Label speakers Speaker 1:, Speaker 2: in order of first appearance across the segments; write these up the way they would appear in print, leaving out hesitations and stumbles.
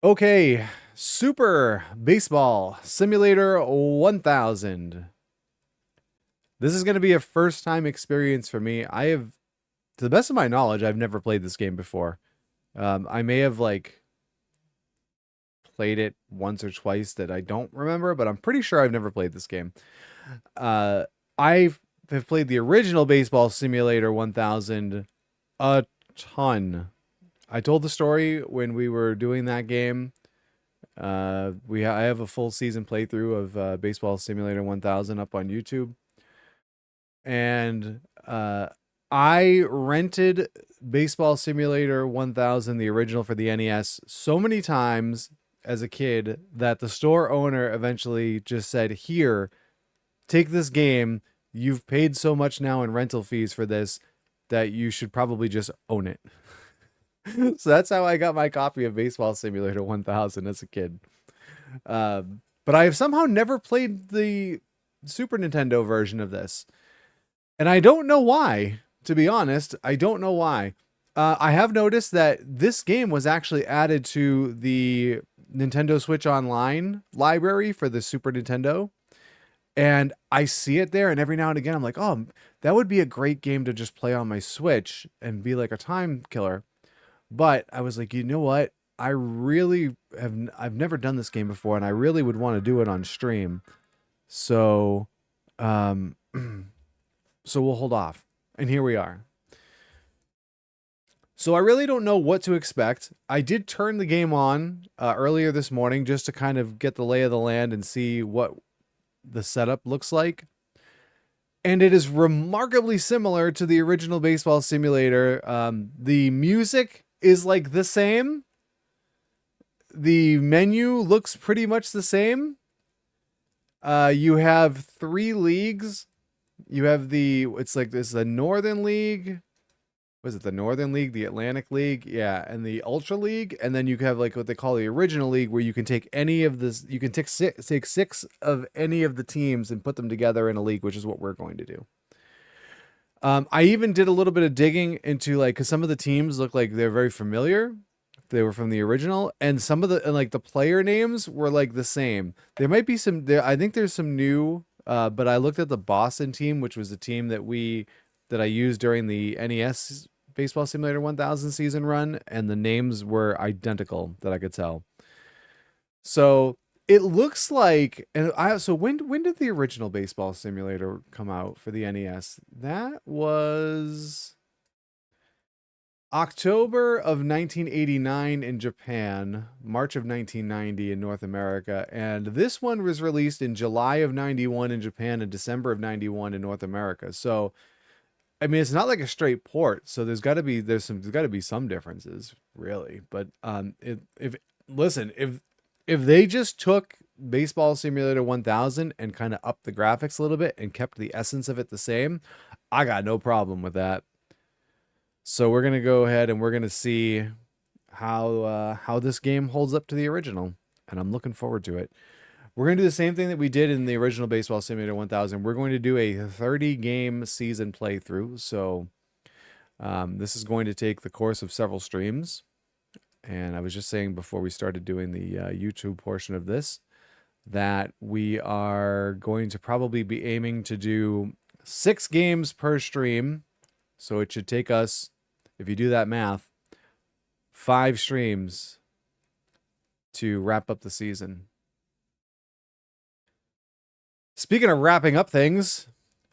Speaker 1: Okay, Super Baseball Simulator 1000. This is going to be a first time experience for me. To the best of my knowledge, I've never played this game before. I may have played it once or twice that I don't remember, but I'm pretty sure I've never played this game. Uh, I have played the original Baseball Simulator 1000 a ton. I told the story when we were doing that game. I have a full season playthrough of Baseball Simulator 1000 up on YouTube, and I rented Baseball Simulator 1000, the original for the NES, so many times as a kid that the store owner eventually just said, "Here, take this game. You've paid so much now in rental fees for this that you should probably just own it." So that's how I got my copy of Baseball Simulator 1000 as a kid. But I have somehow never played the Super Nintendo version of this. And I don't know why, to be honest. I don't know why. I have noticed that this game was actually added to the Nintendo Switch Online library for the Super Nintendo. And I see it there, and every now and again I'm like, oh, that would be a great game to just play on my Switch and be like a time killer. But I was like, you know what? I've never done this game before, and I really would want to do it on stream. So, um, so we'll hold off. And here we are. So I really don't know what to expect. I did turn the game on earlier this morning just to kind of get the lay of the land and see what the setup looks like. And it is remarkably similar to the original Baseball Simulator. The music is like the same. The menu looks pretty much the same. You have 3 leagues. You have it's the Northern League. Was it the Northern League, the Atlantic League? Yeah, and the Ultra League. And then you have like what they call the Original League, where you can take any of this, you can take six of any of the teams and put them together in a league, which is what we're going to do. I even did a little bit of digging into because some of the teams look like they're very familiar. They were from the original, and some of the player names were like the same. There might be some there. I think there's some new. But I looked at the Boston team, which was the team that I used during the NES Baseball Simulator 1000 season run, and the names were identical that I could tell. So it looks like, so when did the original Baseball Simulator come out for the NES? That was October of 1989 in Japan, March of 1990 in North America, and this one was released in July of 91 in Japan and December of 91 in North America. So, I mean, it's not like a straight port, so there's got to be some differences, really. But if they just took Baseball Simulator 1000 and kind of upped the graphics a little bit and kept the essence of it the same, I got no problem with that. So we're gonna go ahead and we're gonna see how this game holds up to the original, and I'm looking forward to it. We're gonna do the same thing that we did in the original Baseball Simulator 1000. We're going to do a 30 game season playthrough. So this is going to take the course of several streams. And I was just saying before we started doing the YouTube portion of this that we are going to probably be aiming to do 6 games per stream. So it should take us, if you do that math, 5 streams to wrap up the season. Speaking of wrapping up things,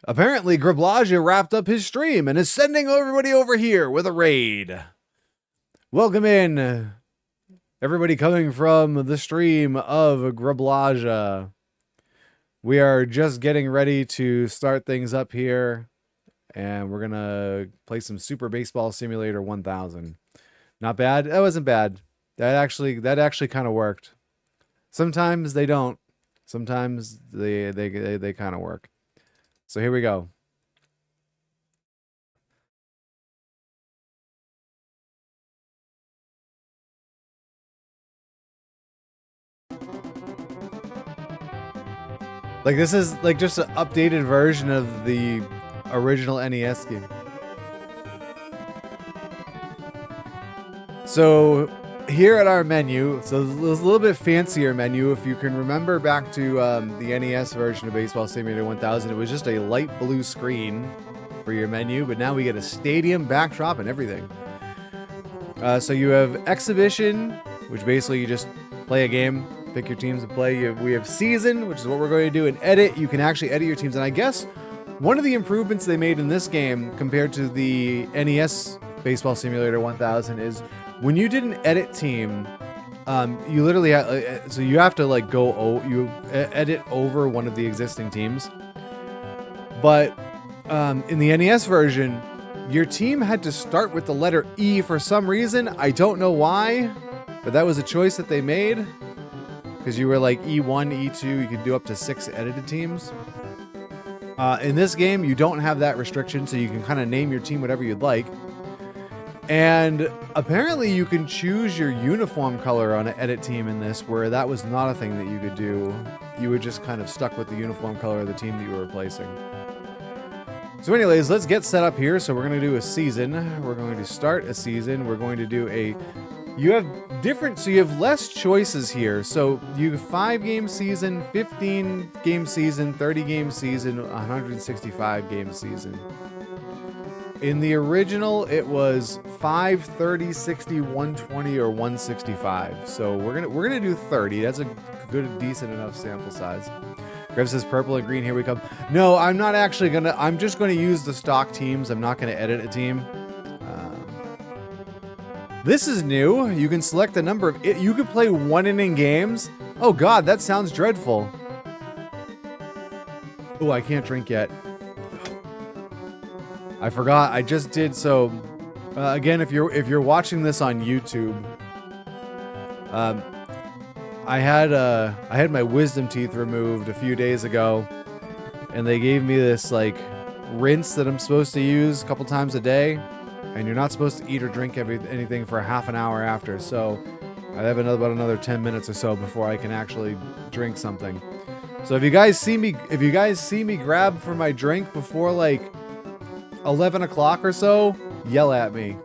Speaker 1: apparently Griblage wrapped up his stream and is sending everybody over here with a raid. Welcome in, everybody coming from the stream of Griblage. We are just getting ready to start things up here. And we're gonna play some Super Baseball Simulator 1000. Not bad. That wasn't bad. That actually kind of worked. Sometimes they don't. Sometimes they kind of work. So here we go. Like this is like just an updated version of the original NES game. So here at our menu, so there's a little bit fancier menu. If you can remember back to the NES version of Baseball Simulator 1000, it was just a light blue screen for your menu, but now we get a stadium backdrop and everything. So you have exhibition, which basically you just play a game, pick your teams to play. We have season, which is what we're going to do, and edit. You can actually edit your teams, and I guess one of the improvements they made in this game compared to the NES Baseball Simulator 1000 is when you did an edit team, you literally so you have to like you edit over one of the existing teams. But in the NES version, your team had to start with the letter E for some reason. I don't know why, but that was a choice that they made because you were like E1, E2. You could do up to 6 edited teams. In this game, you don't have that restriction, so you can kind of name your team whatever you'd like. And apparently you can choose your uniform color on an edit team in this, where that was not a thing that you could do. You were just kind of stuck with the uniform color of the team that you were replacing. So anyways, let's get set up here. So we're going to do a season. We're going to start a season. We're going to do you have different, so you have less choices here. So you have 5-game season, 15-game season, 30-game season, 165-game season. In the original, it was 5, 30, 60, 120, or 165. So we're gonna do 30. That's a good, decent enough sample size. Greg says purple and green. Here we come. No, I'm not actually gonna. I'm just gonna use the stock teams. I'm not gonna edit a team. This is new. You can select the number of. You could play 1-inning games. Oh God, that sounds dreadful. Oh, I can't drink yet. I forgot. I just did. So again, if you're watching this on YouTube, I had my wisdom teeth removed a few days ago, and they gave me this like rinse that I'm supposed to use a couple times a day, and you're not supposed to eat or drink anything for half an hour after. So I have about another 10 minutes or so before I can actually drink something. So if you guys see me grab for my drink before like 11 o'clock or so, yell at me.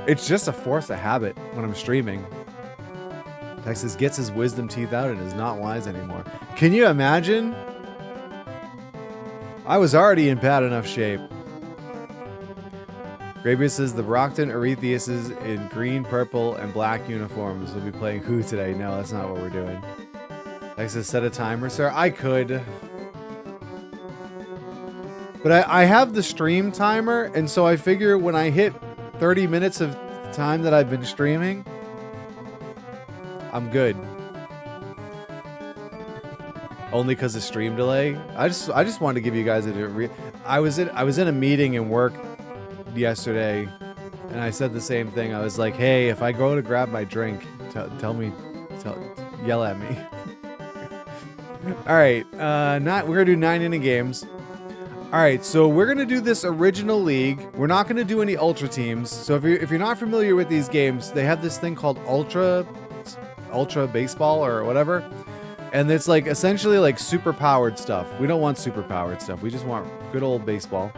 Speaker 1: It's just a force of habit when I'm streaming. Texas gets his wisdom teeth out and is not wise anymore. Can you imagine? I was already in bad enough shape. Grabius says the Brockton Arethiuses in green, purple, and black uniforms will be playing Who today. No, that's not what we're doing. Texas, set a timer, sir. I could. But I have the stream timer, and so I figure when I hit 30 minutes of time that I've been streaming, I'm good. Only because of stream delay. I just wanted to give you guys I was in a meeting in work yesterday, and I said the same thing. I was like, hey, if I go to grab my drink, yell at me. All right, we're gonna do 9-inning games. All right, so we're gonna do this original league. We're not gonna do any ultra teams. So if you're not familiar with these games, they have this thing called ultra baseball or whatever, and it's like essentially like super powered stuff. We don't want super powered stuff. We just want good old baseball.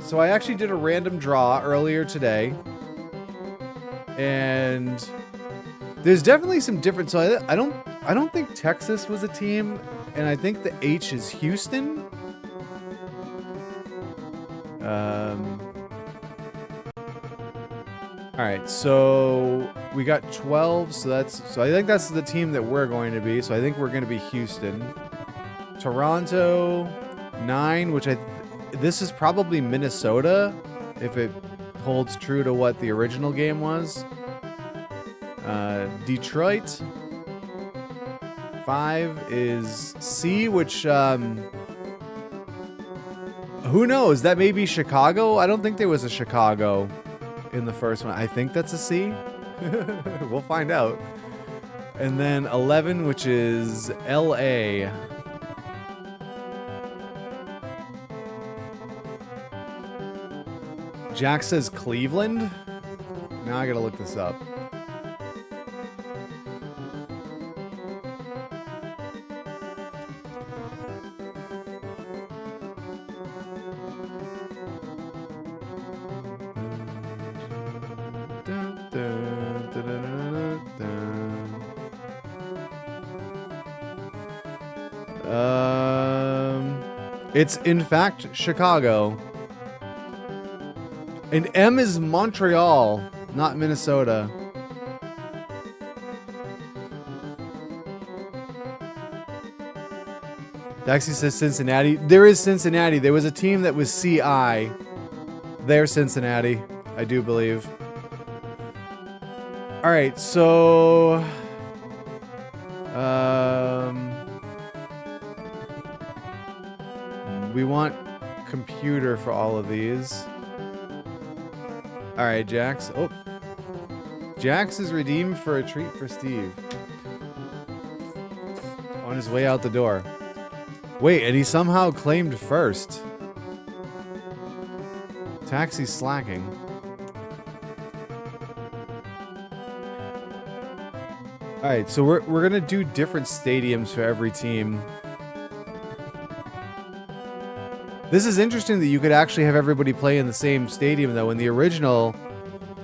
Speaker 1: So I actually did a random draw earlier today, and there's definitely some difference. So I don't think Texas was a team, and I think the H is Houston. All right, so we got 12, so I think that's the team that we're going to be. So I think we're going to be Houston. Toronto 9, which this is probably Minnesota if it holds true to what the original game was. Detroit 5 is C, which who knows? That may be Chicago. I don't think there was a Chicago in the first one. I think that's a C. We'll find out. And then 11, which is LA. Jack says Cleveland. Now I gotta look this up. It's in fact Chicago. And M is Montreal, not Minnesota. Daxie says Cincinnati. There is Cincinnati. There was a team that was CI. They're Cincinnati, I do believe. All right, so we want computer for all of these. All right, Jax. Oh, Jax is redeemed for a treat for Steve. On his way out the door. Wait, and he somehow claimed first. Taxi's slacking. All right, so we're gonna do different stadiums for every team. This is interesting that you could actually have everybody play in the same stadium, though. In the original,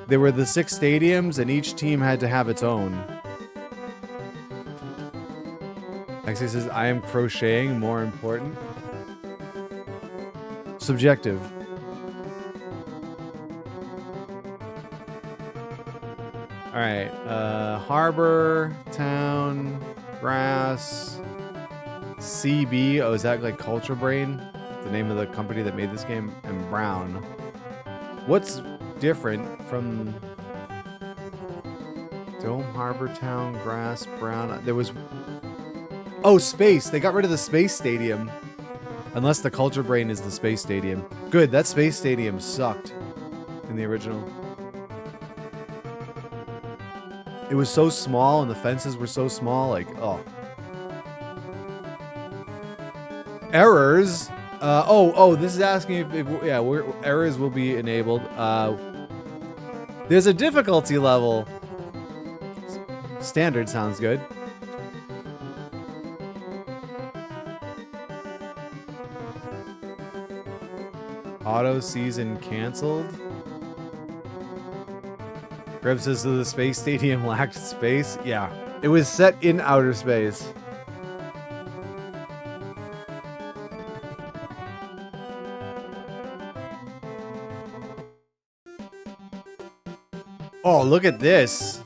Speaker 1: there were the 6 stadiums, and each team had to have its own. Taxi says, I am crocheting, more important. Subjective. All right, harbor, town, grass, CB. Oh, is that like Culture Brain? The name of the company that made this game? And brown. What's different from Dome, harbor, town, grass, brown? There was... Oh, space. They got rid of the space stadium. Unless the Culture Brain is the space stadium. Good, that space stadium sucked in the original. It was so small and the fences were so small, like, oh. Errors. This is asking if errors will be enabled. There's a difficulty level. Standard sounds good. Auto season canceled. Greb says that the space stadium lacked space. Yeah, it was set in outer space. Oh, look at this.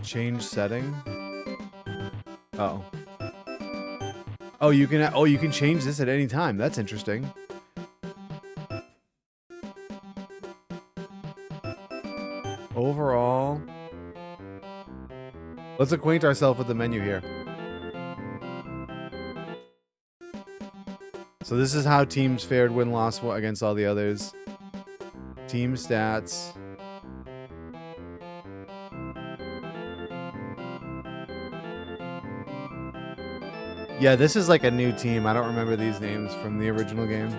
Speaker 1: Change setting. Uh-oh. Oh, you can change this at any time. That's interesting. Overall, let's acquaint ourselves with the menu here. So this is how teams fared win-loss against all the others. Team stats. Yeah, this is like a new team. I don't remember these names from the original game.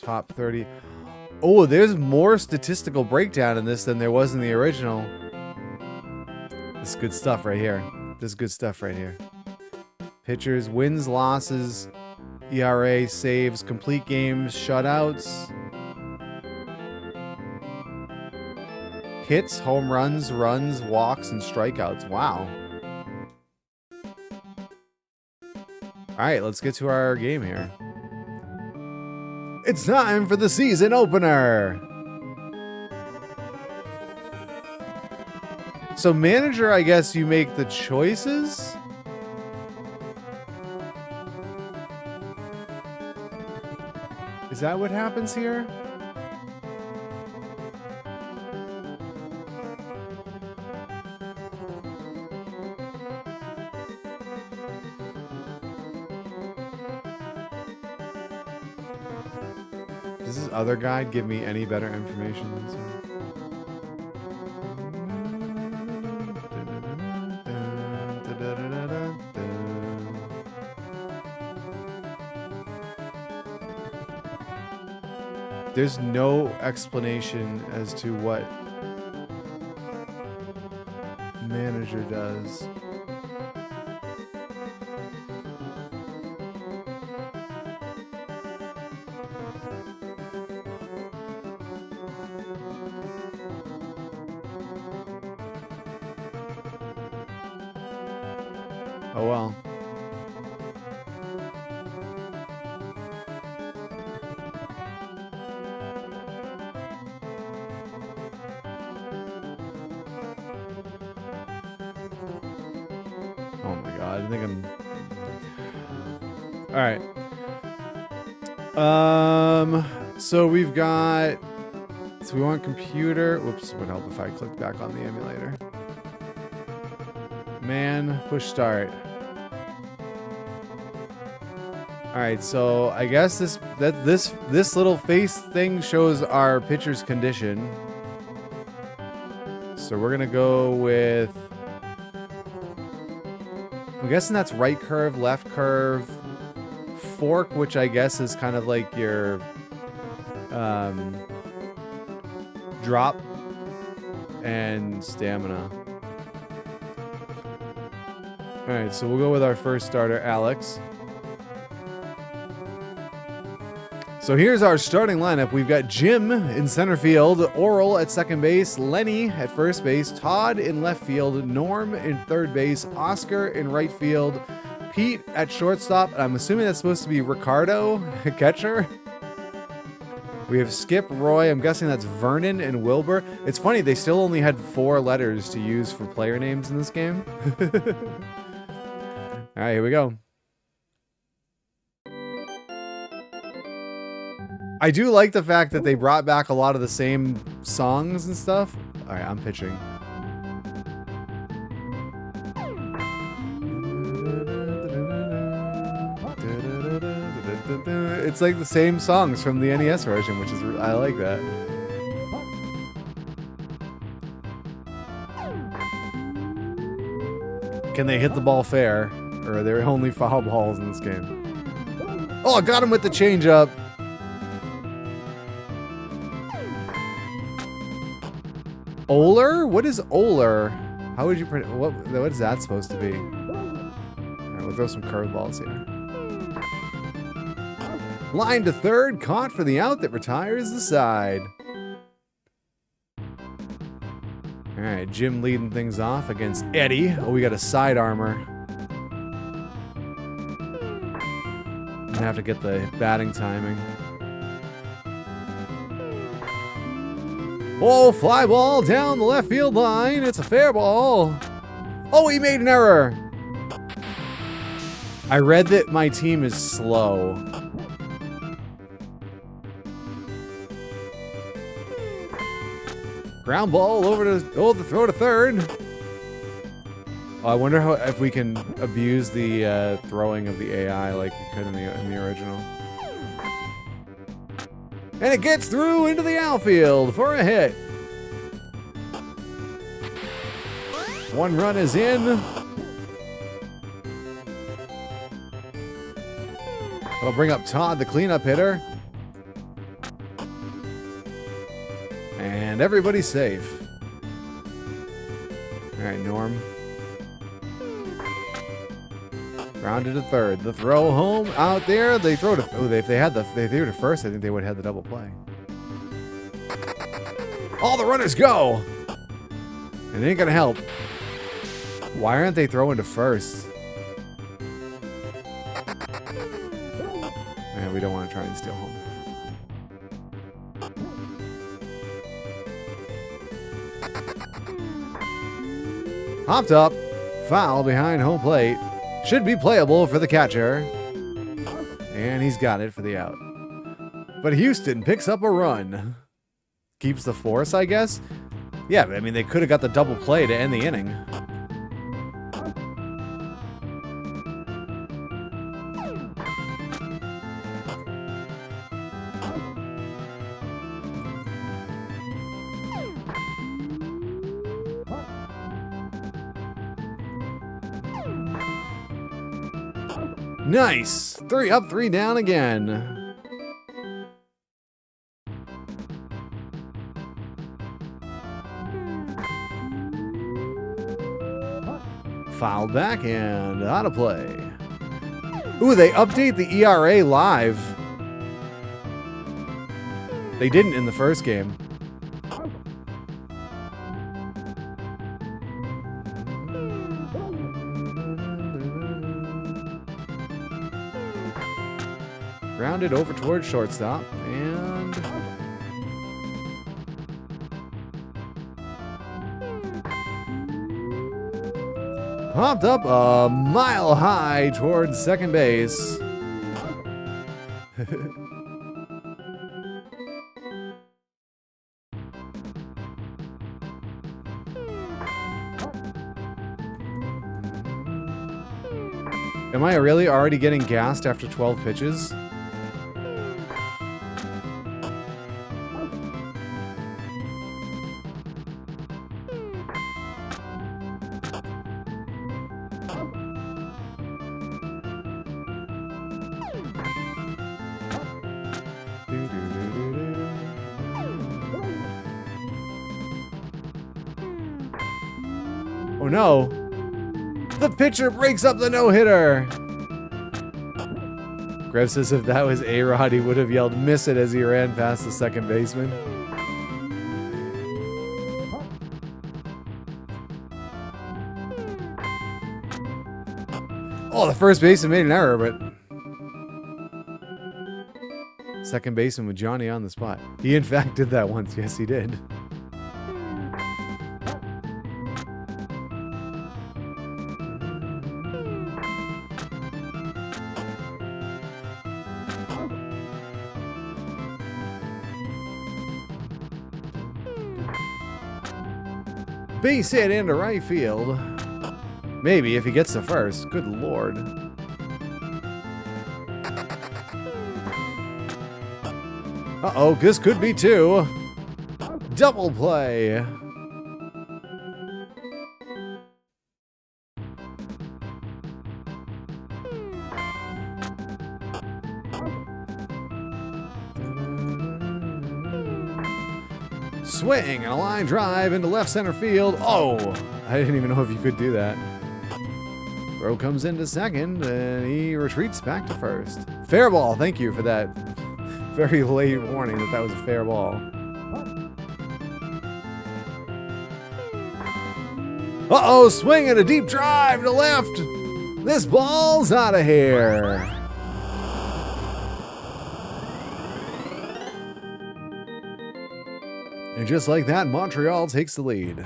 Speaker 1: Top 30. Oh, there's more statistical breakdown in this than there was in the original. This is good stuff right here. This is good stuff right here. Pitchers, wins, losses, ERA, saves, complete games, shutouts. Hits, home runs, runs, walks, and strikeouts. Wow. Alright, let's get to our game here. It's time for the season opener! So manager, I guess you make the choices? Is that what happens here? Does this other guide give me any better information than this one? There's no explanation as to what is. Oh well. Oh my god, I think I'm... Alright. So we've got... So we want computer... Whoops, it would help if I clicked back on the emulator. Man, push start. Alright, so I guess this little face thing shows our pitcher's condition. So we're gonna go with... I'm guessing that's right curve, left curve, fork, which I guess is kind of like your drop, and stamina. Alright, so we'll go with our first starter, Alex. So here's our starting lineup. We've got Jim in center field, Oral at second base, Lenny at first base, Todd in left field, Norm in third base, Oscar in right field, Pete at shortstop. I'm assuming that's supposed to be Ricardo, catcher. We have Skip, Roy. I'm guessing that's Vernon and Wilbur. It's funny, they still only had 4 letters to use for player names in this game. All right, here we go. I do like the fact that they brought back a lot of the same songs and stuff. All right, I'm pitching. It's like the same songs from the NES version, which is, I like that. Can they hit the ball fair? Or are there only foul balls in this game? Oh, I got him with the changeup. Oler? What is Oler? How would you what is that supposed to be? Alright, we'll throw some curveballs here. Line to third, caught for the out that retires the side. Alright, Jim leading things off against Eddie. Oh, we got a side armor. I'm gonna have to get the batting timing. Oh, fly ball down the left field line. It's a fair ball. Oh, he made an error. I read that my team is slow. Ground ball over to the throw to third. Oh, I wonder if we can abuse the throwing of the AI like we could in the original. And it gets through into the outfield for a hit. 1 run is in. That'll bring up Todd, the cleanup hitter. And everybody's safe. All right, Norm. Grounded to third. The throw home out there. They throw to. Oh, if they threw to first, I think they would have had the double play. All the runners go. And it ain't gonna help. Why aren't they throwing to first? Man, we don't want to try and steal home. Hopped up. Foul behind home plate. Should be playable for the catcher. And he's got it for the out. But Houston picks up a run. Keeps the force, I guess? Yeah, but I mean, they could have got the double play to end the inning. Nice! 3 up, 3 down again. Fouled back and out of play. Ooh, they update the ERA live. They didn't in the first game. Grounded over towards shortstop and popped up a mile high towards second base. Am I really already getting gassed after 12 pitches? Oh no! The pitcher breaks up the no-hitter! Grev says if that was A-Rod, he would have yelled miss it as he ran past the second baseman. Oh, the first baseman made an error, but second baseman with Johnny on the spot. He in fact did that once. Yes, he did. Base hit into right field. Maybe if he gets to first. Good lord. Uh-oh, this could be two. Double play. Swing and a line drive into left center field. Oh, I didn't even know if you could do that. Throw comes into second, and he retreats back to first. Fair ball. Thank you for that very late warning that was a fair ball. Uh-oh, swing and a deep drive to left. This ball's out of here. And just like that, Montreal takes the lead.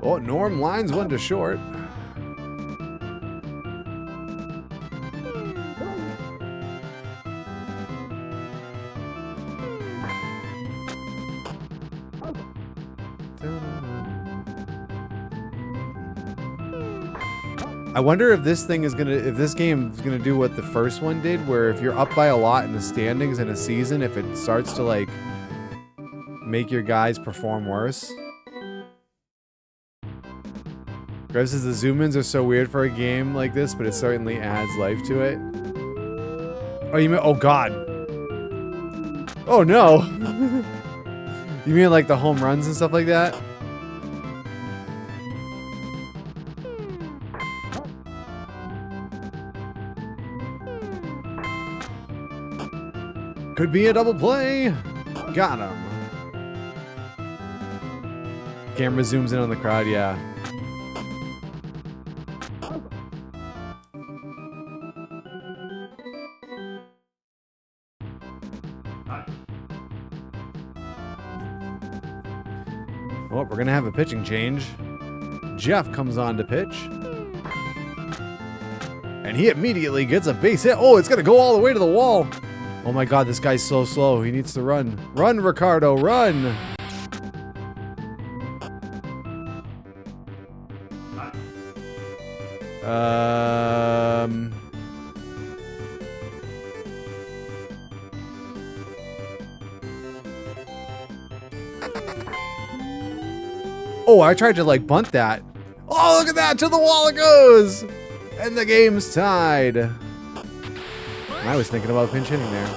Speaker 1: Oh, Norm lines one to short. I wonder if this game is gonna do what the first one did, where if you're up by a lot in the standings in a season, if it starts to like make your guys perform worse. Greg says the zoom-ins are so weird for a game like this, but it certainly adds life to it. Oh, you mean? Oh God! Oh no! You mean like the home runs and stuff like that? Could be a double play. Got him. Camera zooms in on the crowd, yeah. Well, we're gonna have a pitching change. Jeff comes on to pitch. And he immediately gets a base hit. Oh, it's gonna go all the way to the wall. Oh my God, this guy's so slow. He needs to run. Run, Ricardo, run! Oh, I tried to like bunt that. Oh, look at that! To the wall it goes! And the game's tied. I was thinking about pinch hitting there.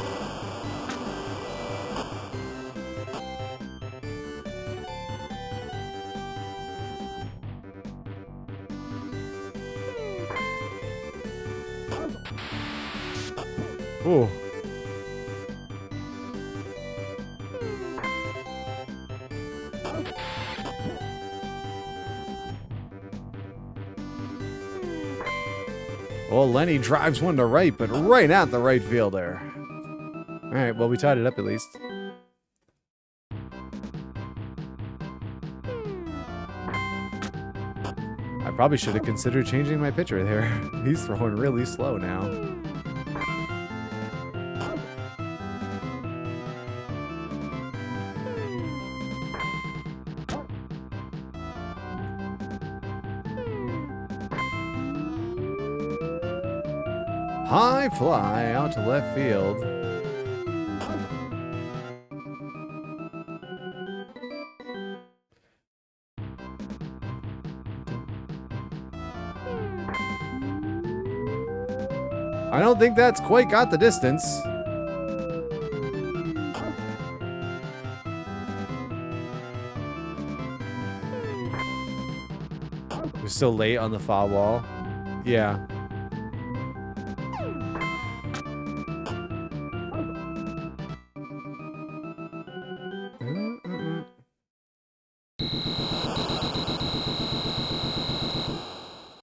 Speaker 1: Ooh. Well, Lenny drives one to right, but right at the right fielder. All right, well, we tied it up at least. I probably should have considered changing my pitcher there. He's throwing really slow now. High fly out to left field. I don't think that's quite got the distance. We're still late on the foul ball. Yeah.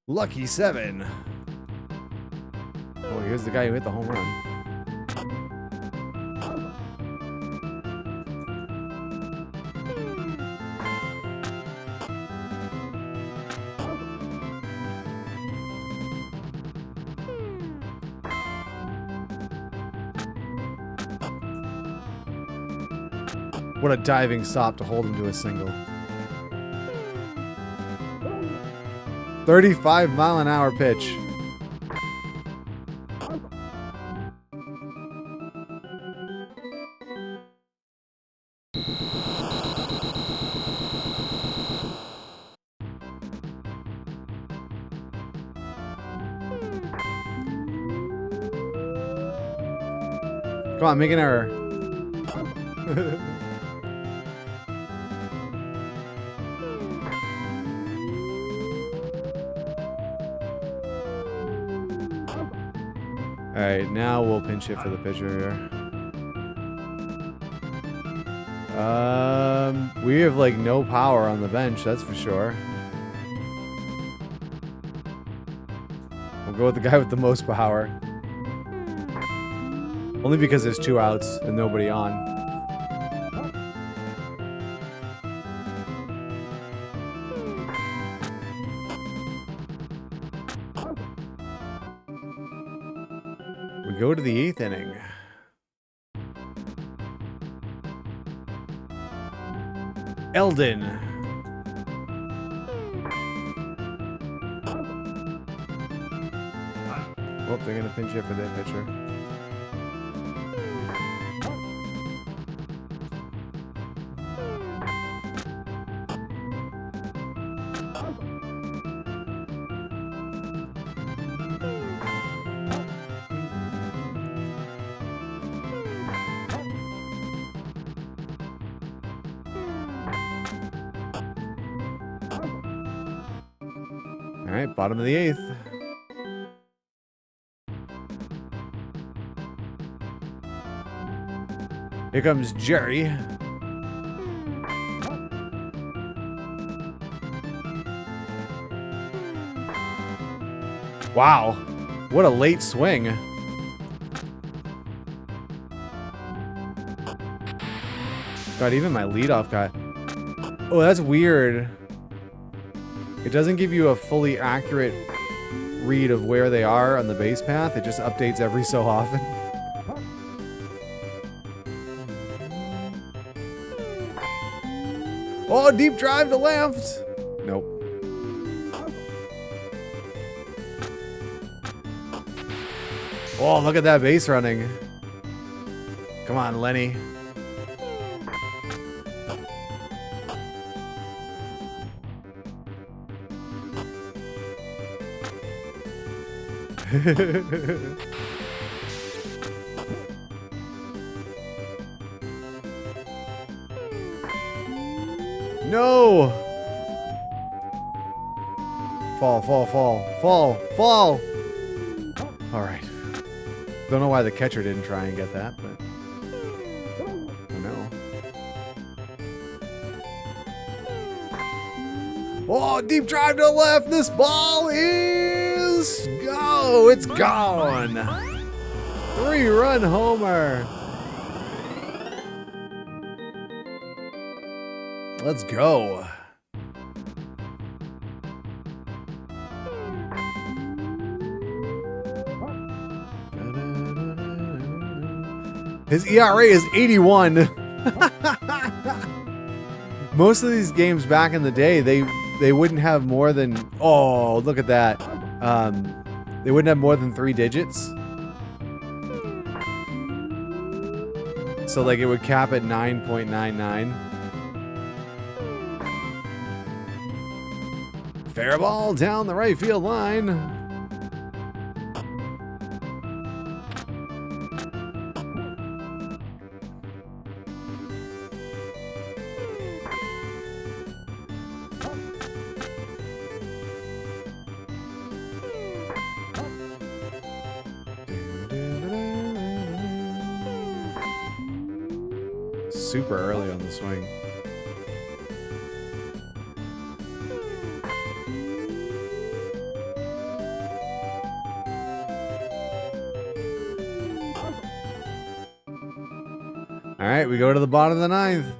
Speaker 1: Lucky 7. Oh, here's the guy who hit the home run. What a diving stop to hold him to a single. 35-mile-an-hour pitch. Come on, make an error. All right, now we'll pinch hit for the pitcher here. We have like no power on the bench, that's for sure. We'll go with the guy with the most power. Only because there's 2 outs and nobody on. We go to the 8th inning. Eldon. Oh, they're going to pinch hit for their pitcher. All right, bottom of the 8th. Here comes Jerry. Wow, what a late swing. God, even my leadoff guy. Oh, that's weird. It doesn't give you a fully accurate read of where they are on the base path. It just updates every so often. Oh, deep drive to left. Nope. Oh, look at that base running. Come on, Lenny. No! Fall, fall, fall, fall, fall! Alright. Don't know why the catcher didn't try and get that, but... Oh no. Oh, deep drive to the left! This ball is... Go! It's gone! 3-run homer! Let's go. His ERA is 81. Most of these games back in the day, they wouldn't have more than, oh, look at that. They wouldn't have more than 3 digits. So like it would cap at 9.99. Fair ball down the right field line. Super early on the swing. All right, we go to the bottom of the 9th.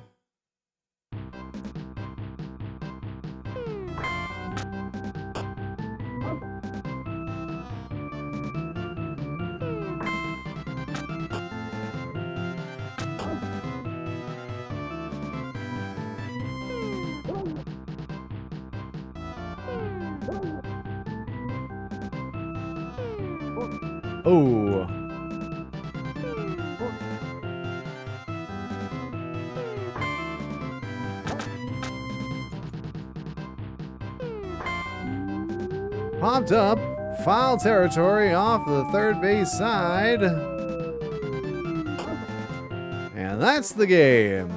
Speaker 1: Oh. Popped up, foul territory off the third base side. And that's the game.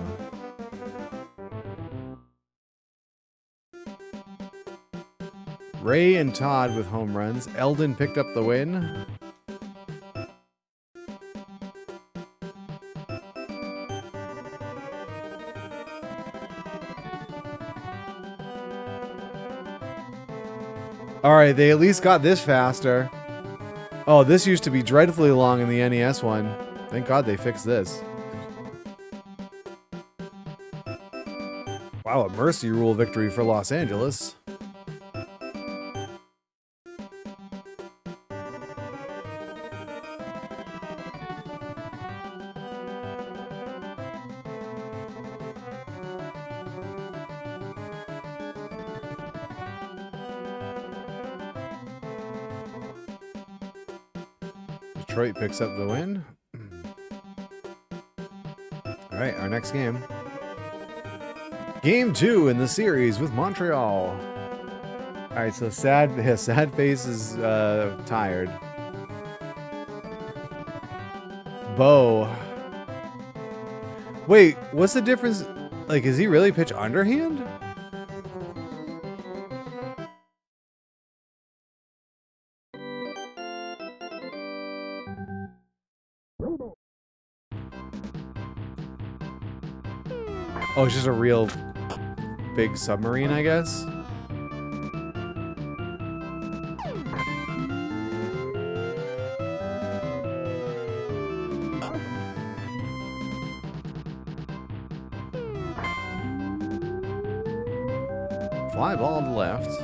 Speaker 1: Ray and Todd with home runs. Eldon picked up the win. All right, they at least got this faster. Oh, this used to be dreadfully long in the NES one. Thank God they fixed this. Wow, a mercy rule victory for Los Angeles. Detroit picks up the win. All right, our next game. Game 2 in the series with Montreal. All right, so sad face is tired. Bo. Wait, what's the difference? Like, is he really pitch underhand? Oh, it's just a real big submarine, I guess. Fly ball to left.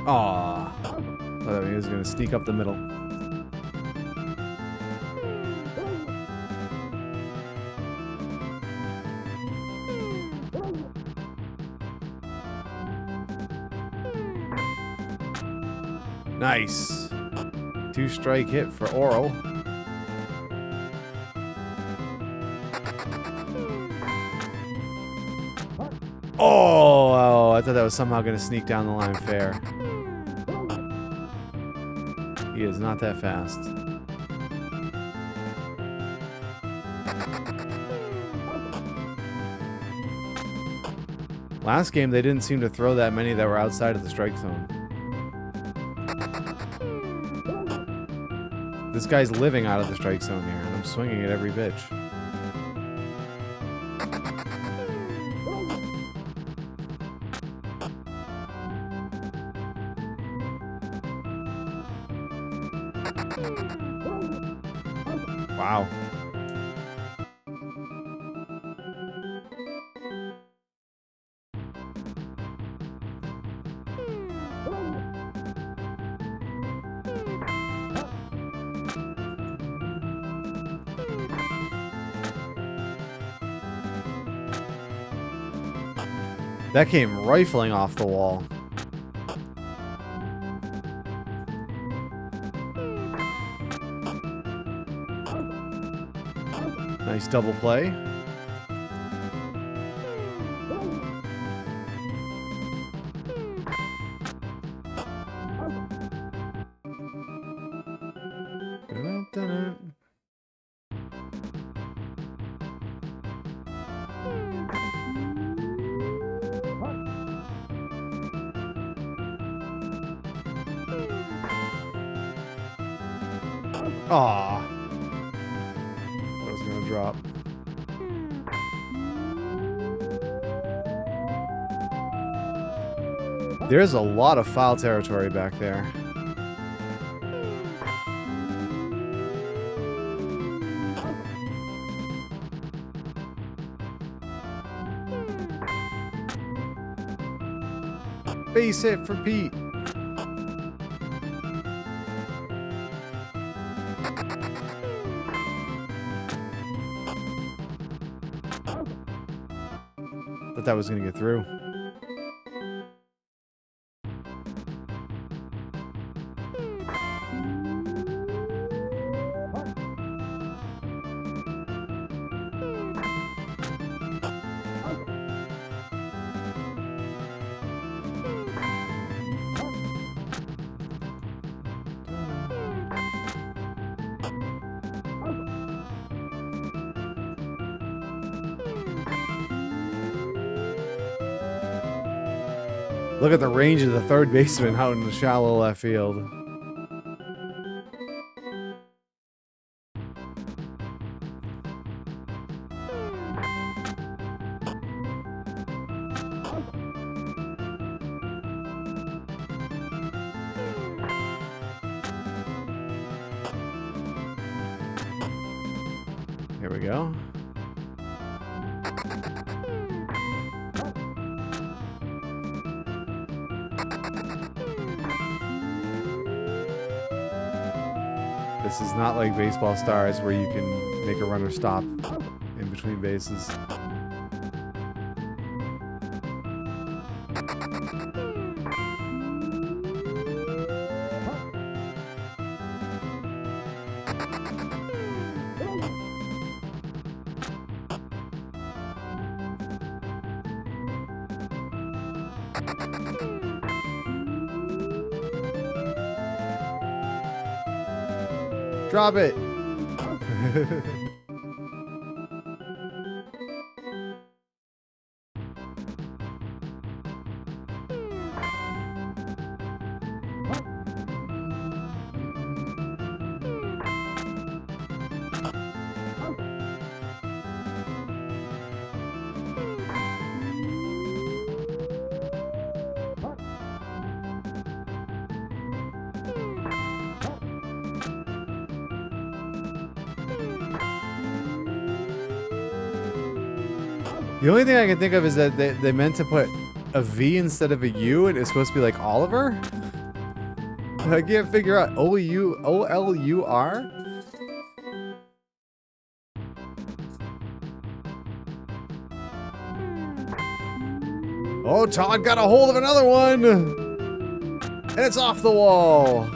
Speaker 1: Aw. Thought he was going to sneak up the middle. Nice. 2-strike hit for Oral. Oh, I thought that was somehow going to sneak down the line fair. He is not that fast. Last game, they didn't seem to throw that many that were outside of the strike zone. This guy's living out of the strike zone here, and I'm swinging at every pitch. Wow. That came rifling off the wall. Nice double play. Aw. That was gonna drop. There's a lot of foul territory back there. Base hit for Pete. Thought that was gonna get through. Look at the range of the third baseman out in the shallow left field. Here we go. This is not like Baseball Stars where you can make a runner stop in between bases. Drop it. The only thing I can think of is that they meant to put a V instead of a U, and it's supposed to be like Oliver. I can't figure out O-L-U-R. Oh, Todd got a hold of another one, and it's off the wall.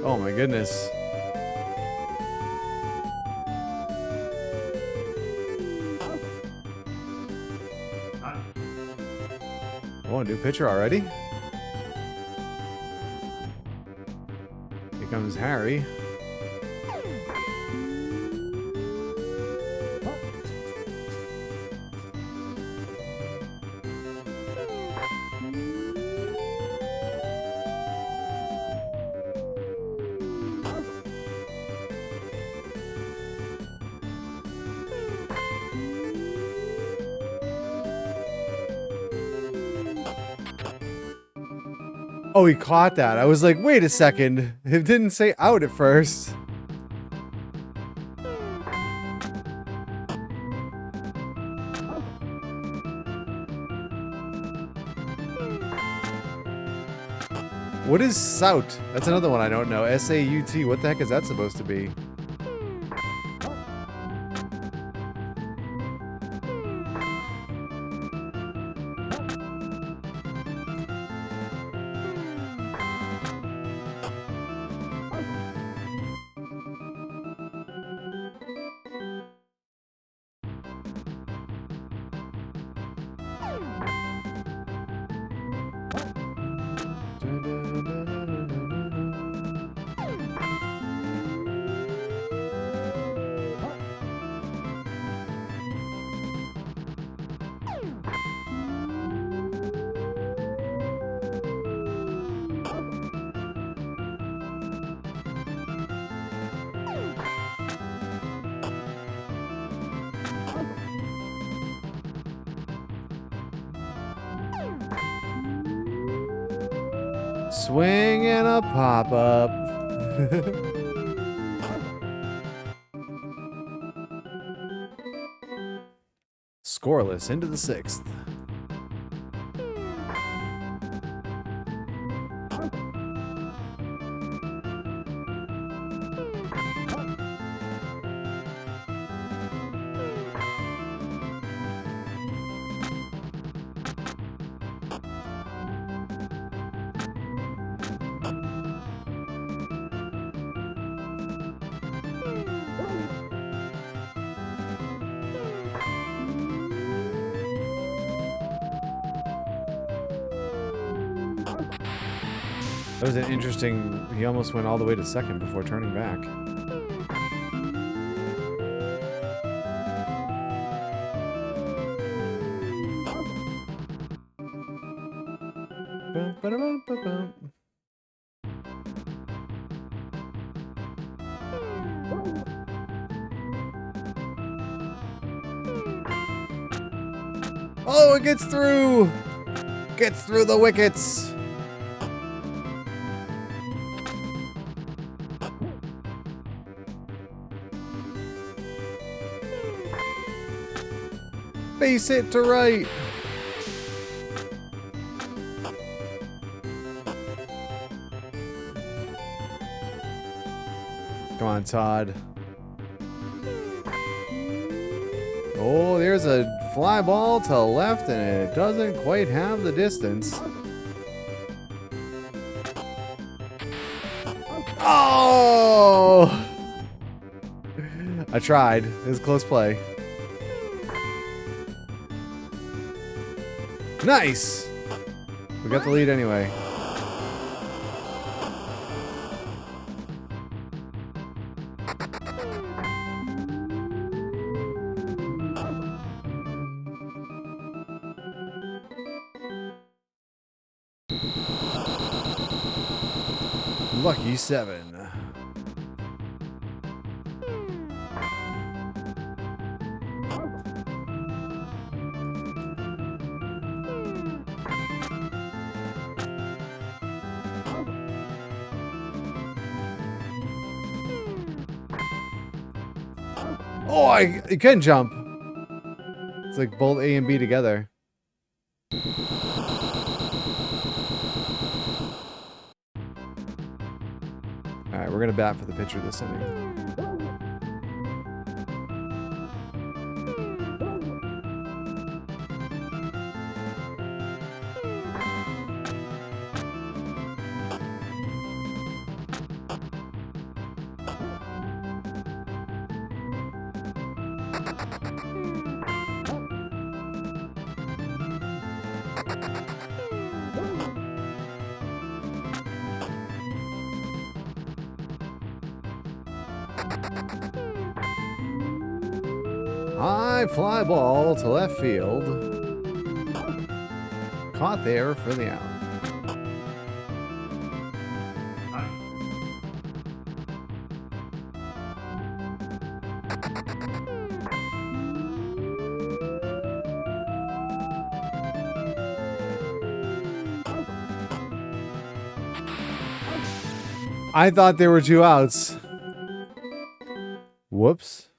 Speaker 1: Oh my goodness. Oh, a new pitcher already? Here comes Harry. Oh, he caught that. I was like, wait a second. It didn't say out at first. What is Sout? That's another one I don't know. S-A-U-T. What the heck is that supposed to be? Swing and a pop-up. Scoreless into the 6th. That was an interesting... He almost went all the way to second before turning back. Oh, it gets through! Gets through the wickets! Base hit to right. Come on, Todd. Oh, there's a fly ball to left, and it doesn't quite have the distance. Oh! I tried. It was close play. Nice! We got the lead anyway. Lucky 7. Oh, I can jump. It's like both A and B together. All right, we're gonna bat for the pitcher this inning. High fly ball to left field. Caught there for the out. I thought there were 2 outs. Whoops.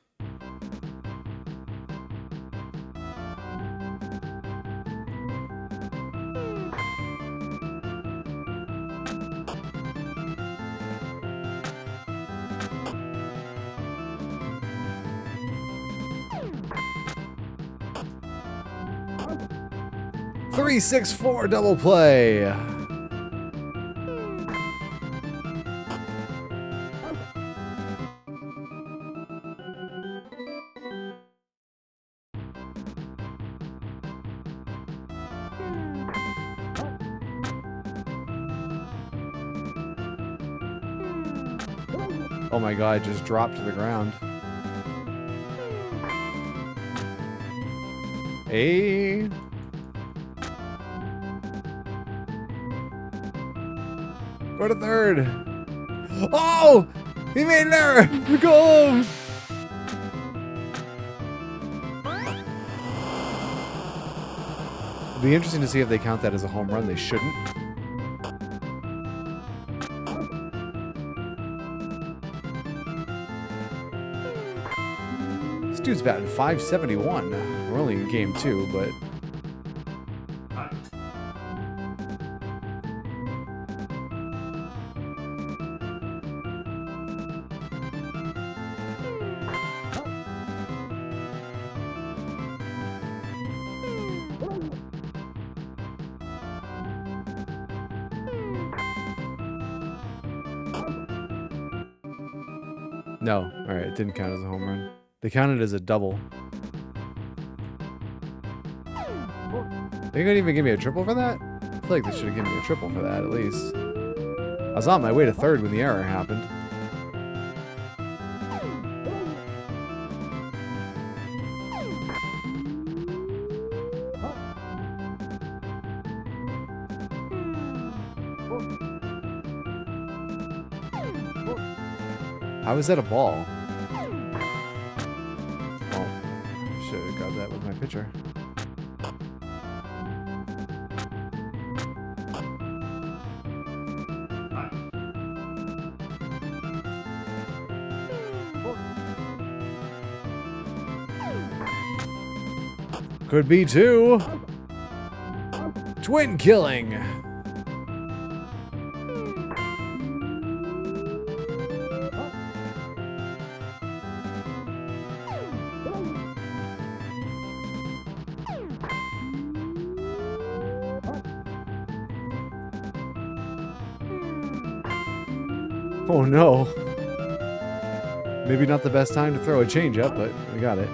Speaker 1: Three, 6, 4 double play. Oh my god, it just dropped to the ground. Hey. Go to third. Oh! He made an error! Go! It'll be interesting to see if they count that as a home run. They shouldn't. This dude's batting .571. We're only in game 2, but... No. Alright, it didn't count as a home run. They counted as a double. They couldn't even give me a triple for that? I feel like they should have given me a triple for that, at least. I was on my way to third when the error happened. How is that a ball? Oh, should have got that with my pitcher. Could be 2. Twin killing. Oh no. Maybe not the best time to throw a changeup, but we got it.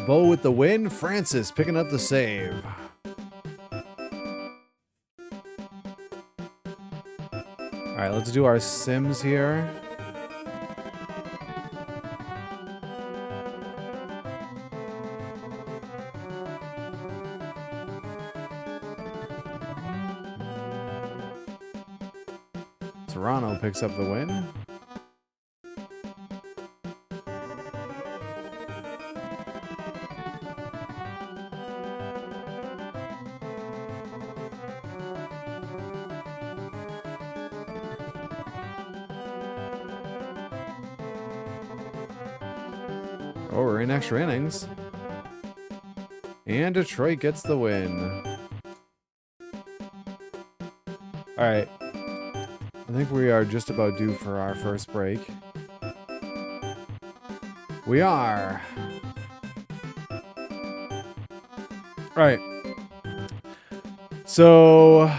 Speaker 1: Bo with the win. Francis picking up the save. Alright, let's do our sims here. Toronto picks up the win. Oh, we're in extra innings. And Detroit gets the win. Alright. I think we are just about due for our first break. We are. Alright. So...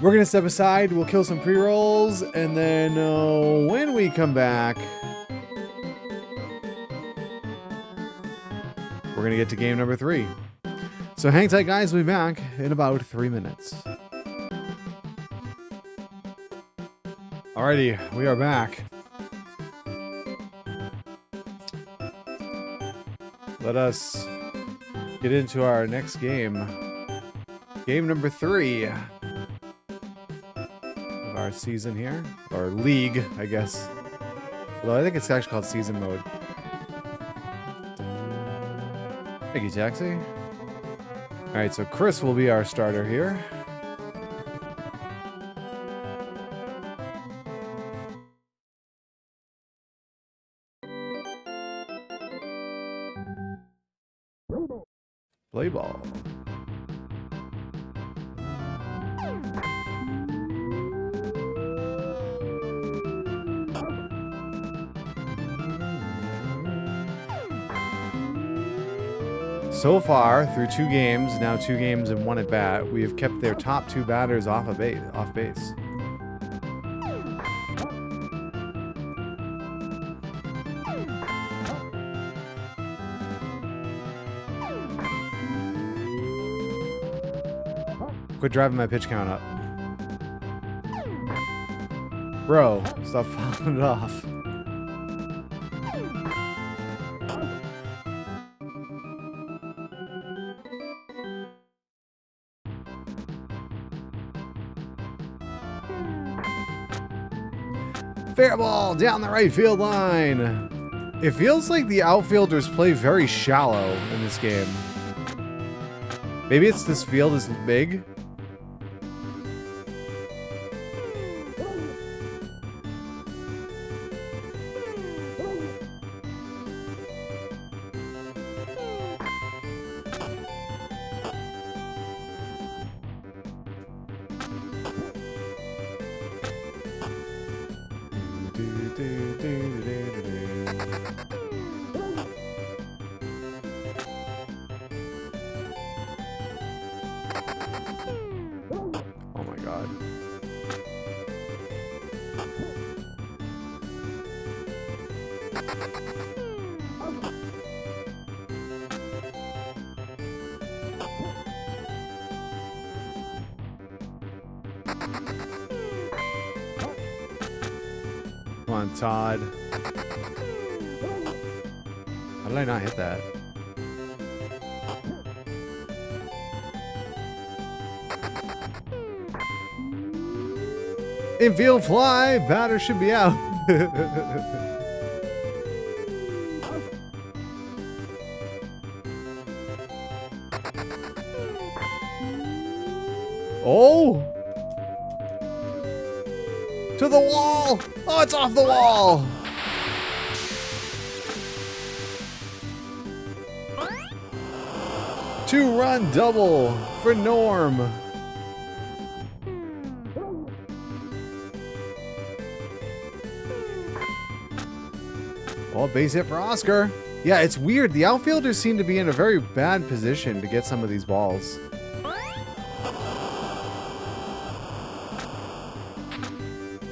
Speaker 1: we're going to step aside. We'll kill some pre-rolls. And then when we come back... we're going to get to game number 3. So hang tight, guys. We'll be back in about 3 minutes. Alrighty, we are back. Let us get into our next game. Game number 3 of our season here. Or league, I guess. Although I think it's actually called season mode. Thank you, Taxi. Alright, so Chris will be our starter here. Play ball. So far, through 2 games, now 2 games and 1 at bat, we have kept their top 2 batters off base. Quit driving my pitch count up. Bro, stop fouling it off. Fair ball down the right field line. It feels like the outfielders play very shallow in this game. Maybe it's this field is big. Oh my god. Come on, Todd. How did I not hit that? Infield fly, batter should be out. Oh! To the wall! Oh, it's off the wall! Two-run double for Norm. Oh, base hit for Oscar. Yeah, it's weird. The outfielders seem to be in a very bad position to get some of these balls.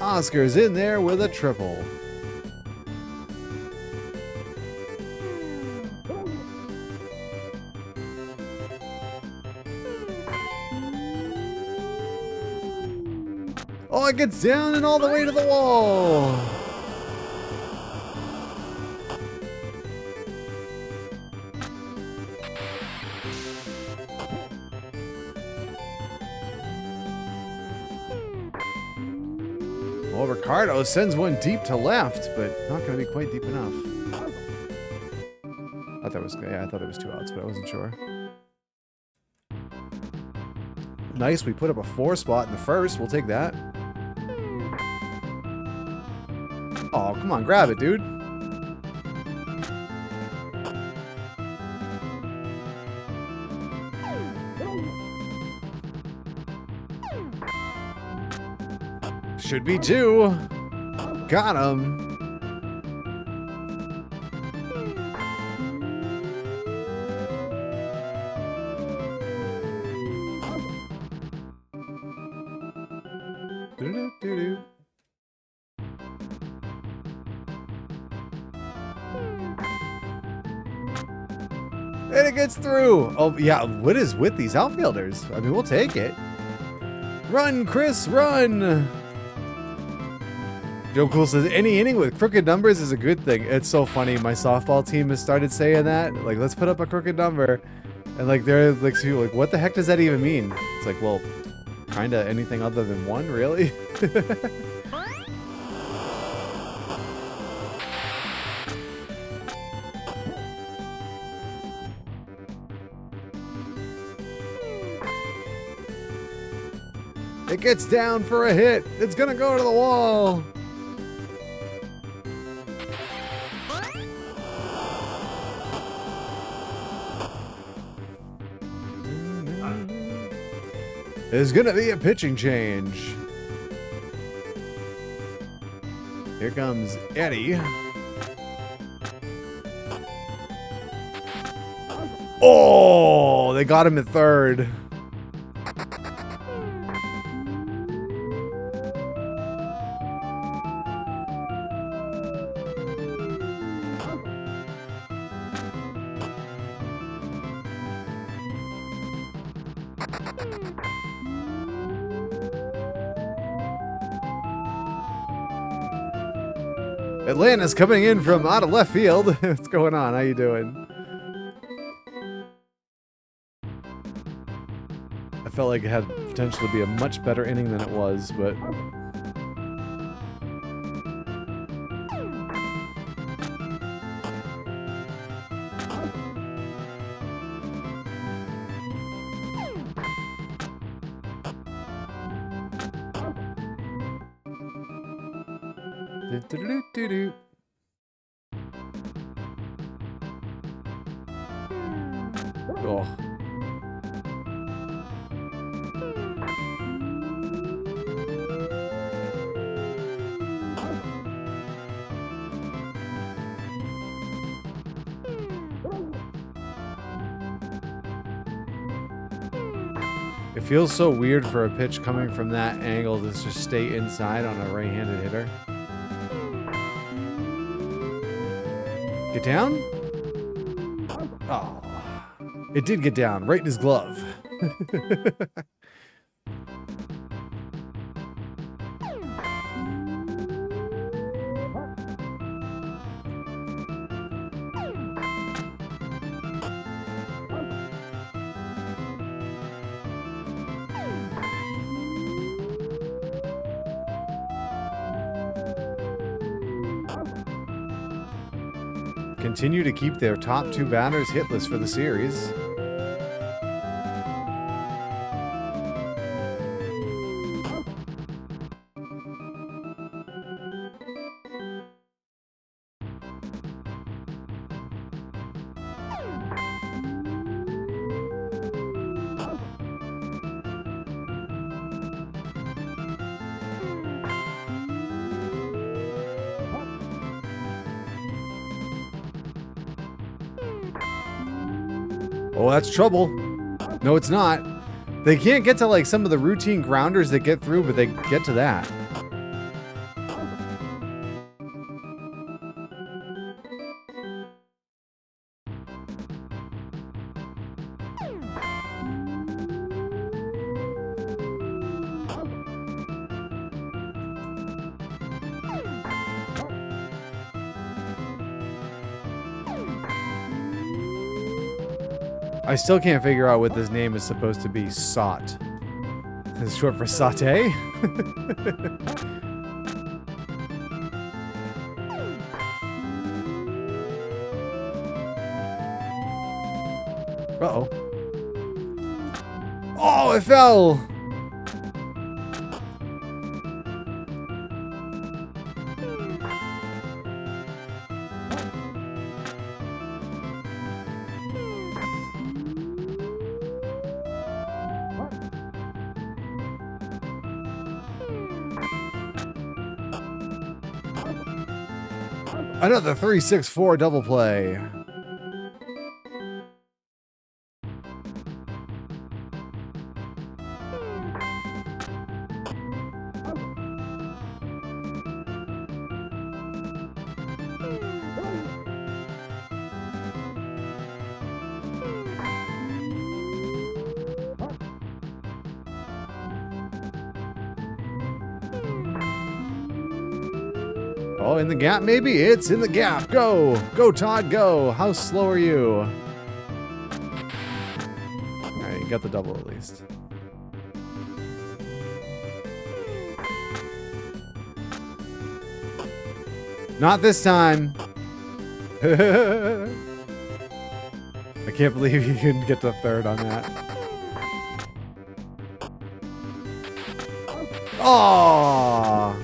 Speaker 1: Oscar's in there with a triple. Oh, it gets down and all the way to the wall. Well, Ricardo sends one deep to left, but not going to be quite deep enough. I thought it was, yeah, I thought it was 2 outs, but I wasn't sure. Nice, we put up a 4 spot in the first. We'll take that. Oh, come on, grab it, dude. Should be 2. Got him. Doo-doo-doo-doo. And it gets through. Oh, yeah. What is with these outfielders? I mean, we'll take it. Run, Chris, run. Joe Cool says, any inning with crooked numbers is a good thing. It's so funny. My softball team has started saying that. Like, let's put up a crooked number. And, like, they're like, what the heck does that even mean? It's like, well, kind of anything other than one, really? It gets down for a hit. It's gonna go to the wall. There's gonna be a pitching change. Here comes Eddie. Oh, they got him at third. Atlanta's coming in from out of left field. What's going on? How you doing? I felt like it had potential to be a much better inning than it was, but... Do-do-do-do-do. Oh. It feels so weird for a pitch coming from that angle to just stay inside on a right-handed hitter. Get down? Oh. It did get down, right in his glove. Continue to keep their top two batters hitless for the series. Oh, that's trouble. No, it's not. They can't get to like some of the routine grounders that get through, but they get to that. I still can't figure out what this name is supposed to be. Sot. It's short for saute. Uh-oh. Oh, it fell! Another 3-6-4 double play. Oh, in the gap, maybe? It's in the gap. Go. Go, Todd, go. How slow are you? All right, you got the double at least. Not this time. I can't believe you couldn't get to third on that. Oh!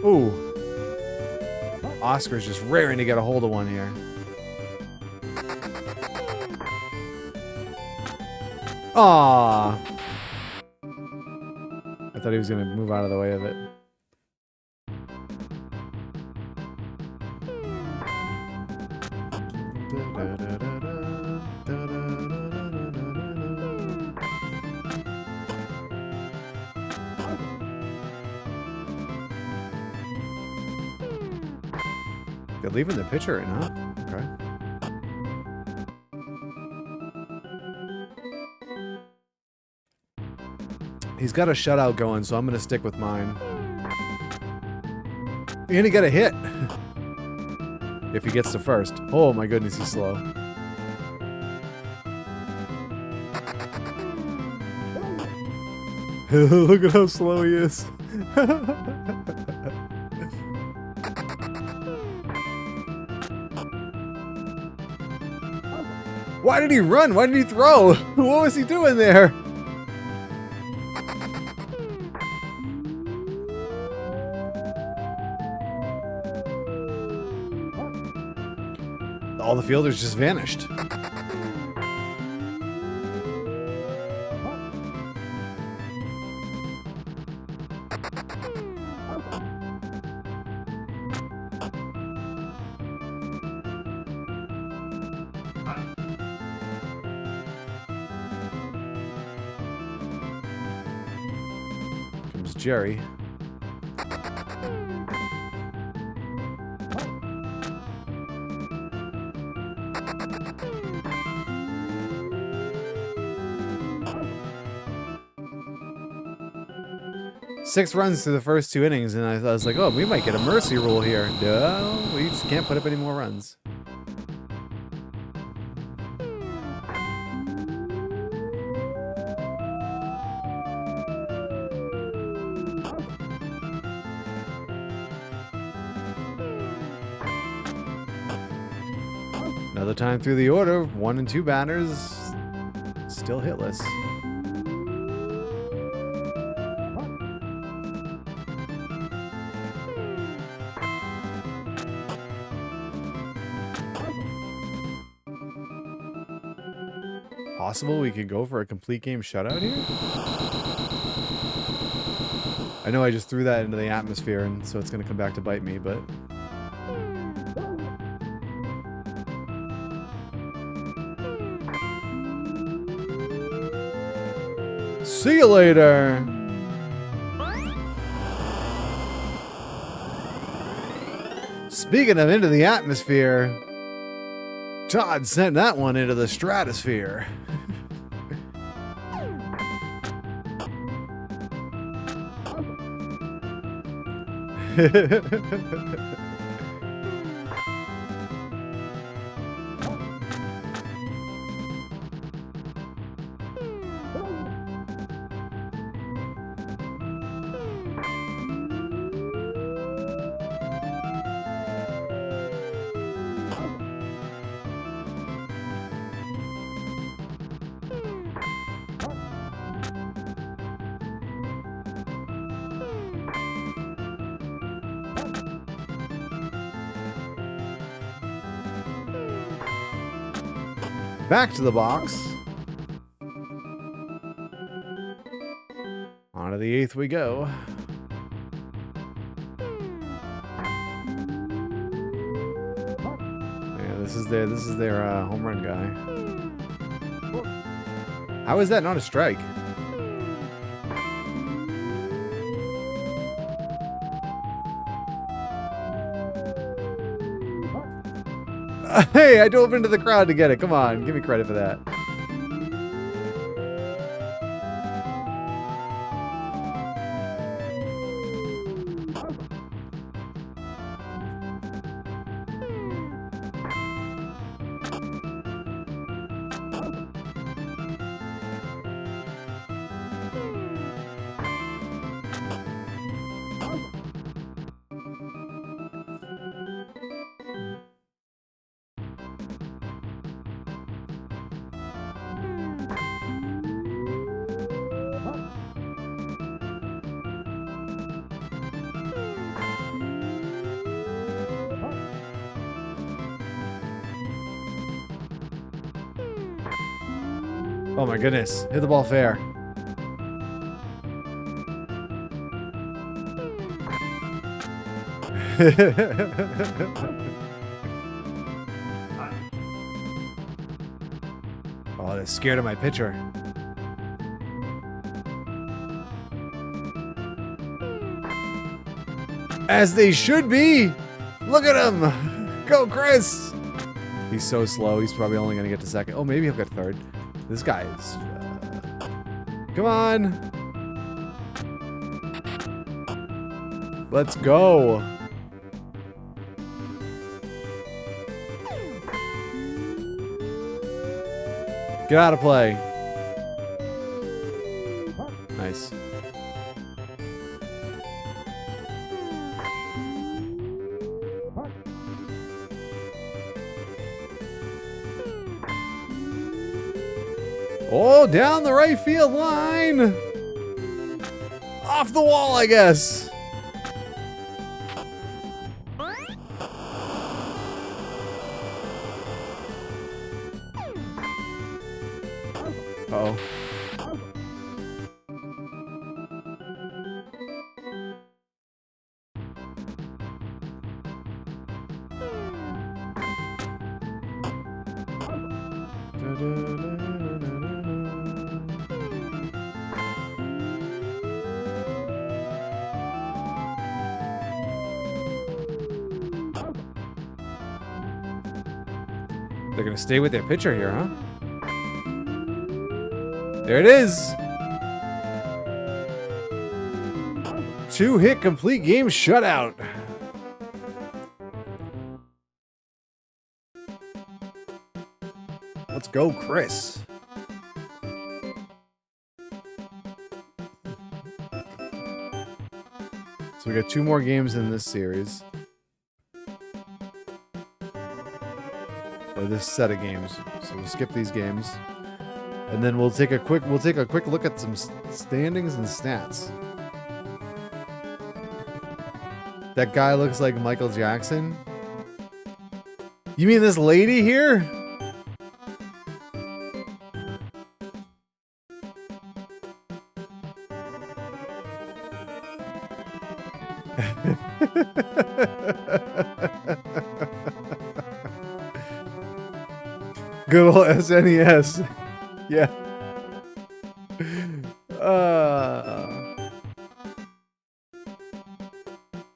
Speaker 1: Ooh. Oscar's just raring to get a hold of one here. Aww. I thought he was going to move out of the way of it. They're leaving the pitcher in, huh? Okay. He's got a shutout going, so I'm going to stick with mine. And he got a hit. If he gets to first. Oh my goodness, he's slow. Look at how slow he is. Why did he run? Why did he throw? What was he doing there? All the fielders just vanished. Comes Jerry. Six runs through the first two innings, and I was like, oh, we might get a mercy rule here. No, we just can't put up any more runs. Another time through the order, 1 and 2 batters, still hitless. Possible we could go for a complete game shutout here? I know I just threw that into the atmosphere, and so it's going to come back to bite me, but... See you later! Speaking of into the atmosphere, Todd sent that one into the stratosphere. Back to the box. On to the 8th we go. Yeah, this is their home run guy. How is that not a strike? Hey, I dove into the crowd to get it. Come on, give me credit for that. Oh my goodness. Hit the ball fair. Oh, they're scared of my pitcher. As they should be. Look at him. Go, Chris. He's so slow. He's probably only going to get to second. Oh, maybe he'll get third. This guy is... Come on. Let's go. Get out of play. Nice. Oh, down the right field line. Off the wall, I guess. Uh-oh. They're gonna stay with their pitcher here, huh? There it is. 2-hit complete game shutout. Let's go, Chris. So we got 2 more games in this series. Or this set of games. So we'll skip these games. And then we'll take a quick look at some standings and stats. That guy looks like Michael Jackson. You mean this lady here? Good old SNES. Yeah.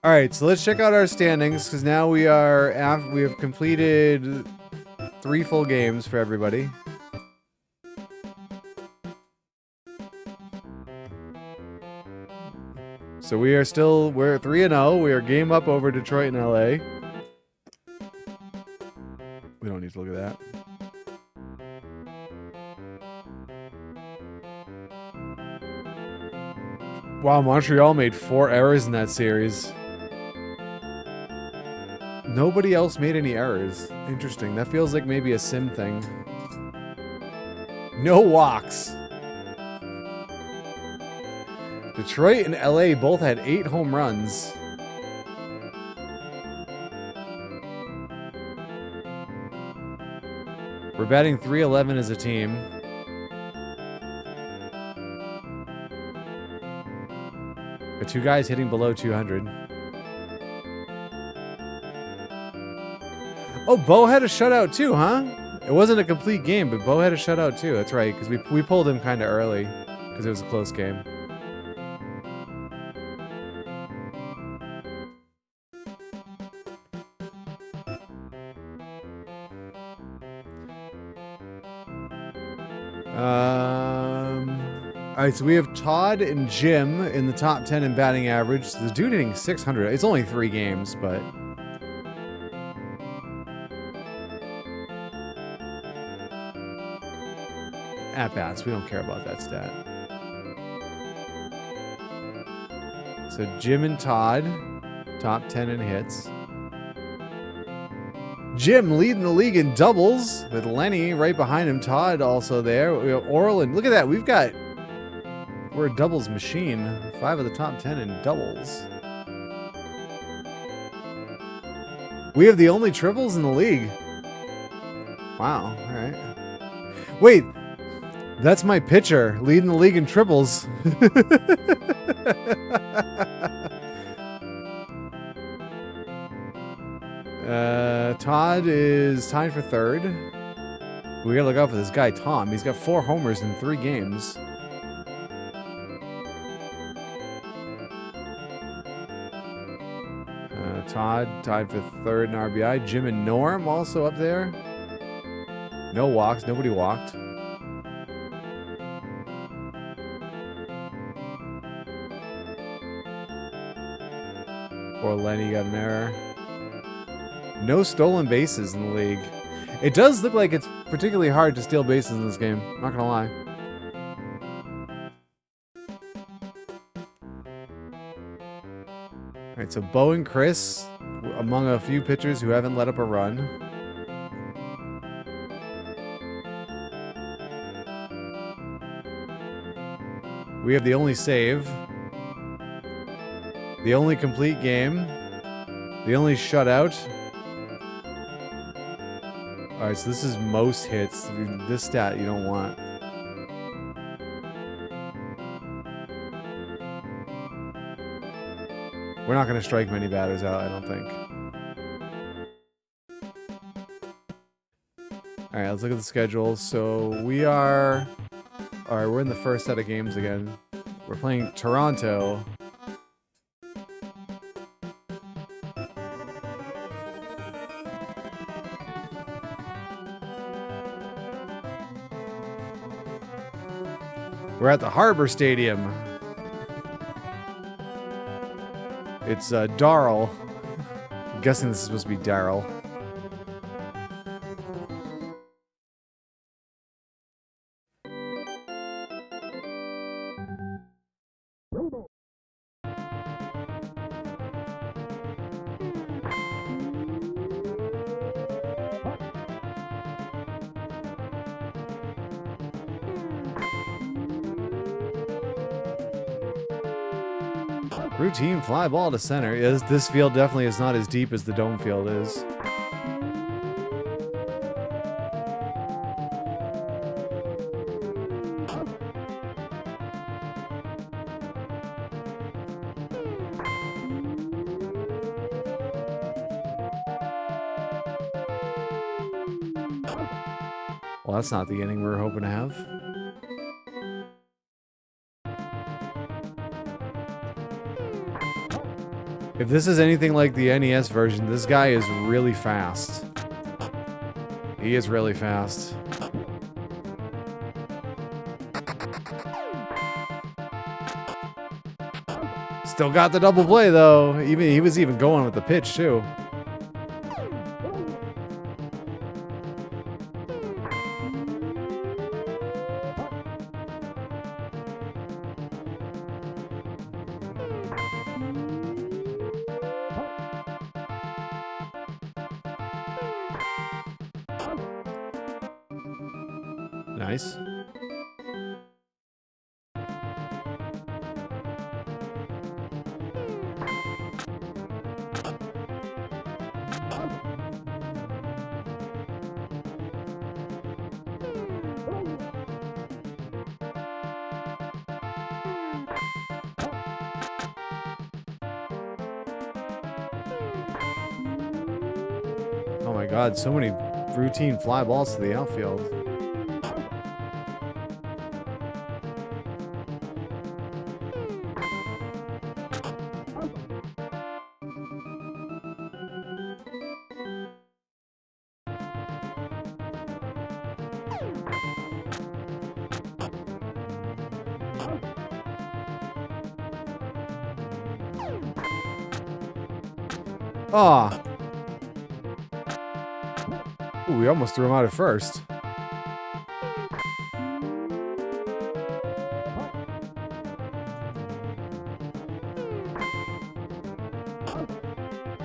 Speaker 1: All right, so let's check out our standings because now we have completed 3 full games for everybody. So we're 3-0. We are game up over Detroit and LA. We don't need to look at that. Wow, Montreal made 4 errors in that series. Nobody else made any errors. Interesting. That feels like maybe a sim thing. No walks. Detroit and LA both had 8 home runs. We're batting .311 as a team. Got 2 guys hitting below 200. Oh, Bo had a shutout too, huh? It wasn't a complete game, but Bo had a shutout too. That's right, because we pulled him kind of early because it was a close game. All right, so we have Todd and Jim in the top 10 in batting average. The dude hitting 600. It's only 3 games, but at bats, we don't care about that stat. So Jim and Todd, top 10 in hits. Jim leading the league in doubles with Lenny right behind him. Todd also there. We have Orland. Look at that. We're a doubles machine. 5 of the top 10 in doubles. We have the only triples in the league. Wow. All right. Wait. That's my pitcher leading the league in triples. Todd is tied for 3rd. We gotta look out for this guy, Tom. He's got 4 homers in 3 games. Todd tied for 3rd in RBI. Jim and Norm also up there. No walks. Nobody walked. Poor Lenny got an error. No stolen bases in the league. It does look like it's particularly hard to steal bases in this game. Not gonna lie. All right, so Bo and Chris, among a few pitchers who haven't let up a run. We have the only save, the only complete game, the only shutout. All right, so this is most hits. This stat you don't want. We're not going to strike many batters out, I don't think. All right, let's look at the schedule. So we are... All right, we're in the first set of games again. We're playing Toronto. We're at the Harbor Stadium. It's Darryl. I'm guessing this is supposed to be Daryl. Routine fly ball to center. This field definitely is not as deep as the dome field is. Well, that's not the inning we were hoping to have. If this is anything like the NES version, this guy is really fast. He is really fast. Still got the double play though. He was even going with the pitch too. Nice. Oh my God, so many routine fly balls to the outfield. Aw. Ooh, we almost threw him out at first.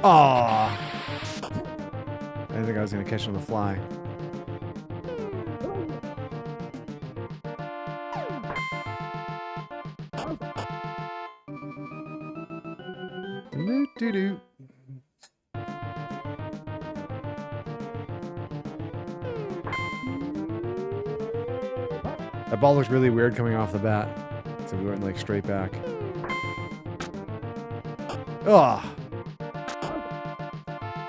Speaker 1: Aw. I didn't think I was going to catch him on the fly. Doo-doo-doo. That ball looks really weird coming off the bat. So we went like straight back. Ugh.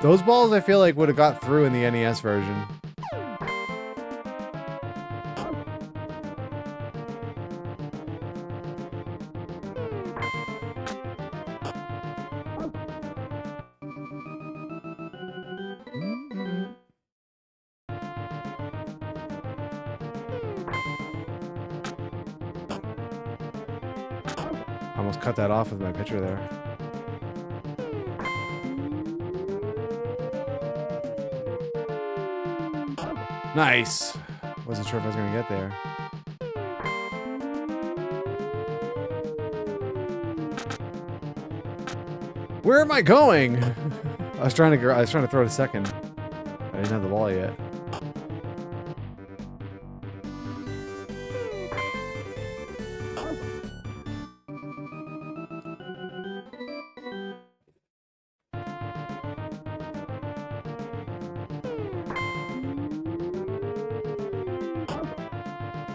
Speaker 1: Those balls I feel like would have got through in the NES version. Almost cut that off with my pitcher there. Nice. Wasn't sure if I was going to get there. Where am I going? I was trying to throw to second. I didn't have the ball yet.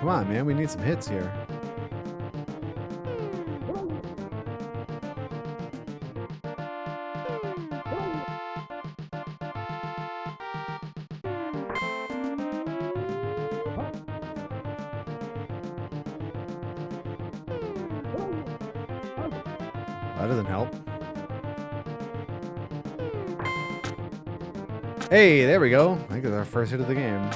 Speaker 1: Come on, man. We need some hits here. That doesn't help. Hey, there we go. I think it's our first hit of the game.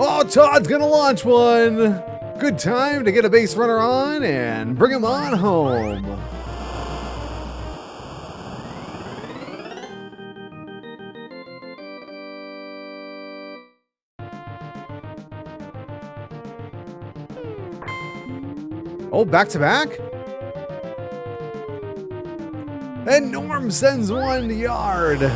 Speaker 1: Oh, Todd's gonna launch one! Good time to get a base runner on and bring him on home. Oh, back to back? And Norm sends 1 yard.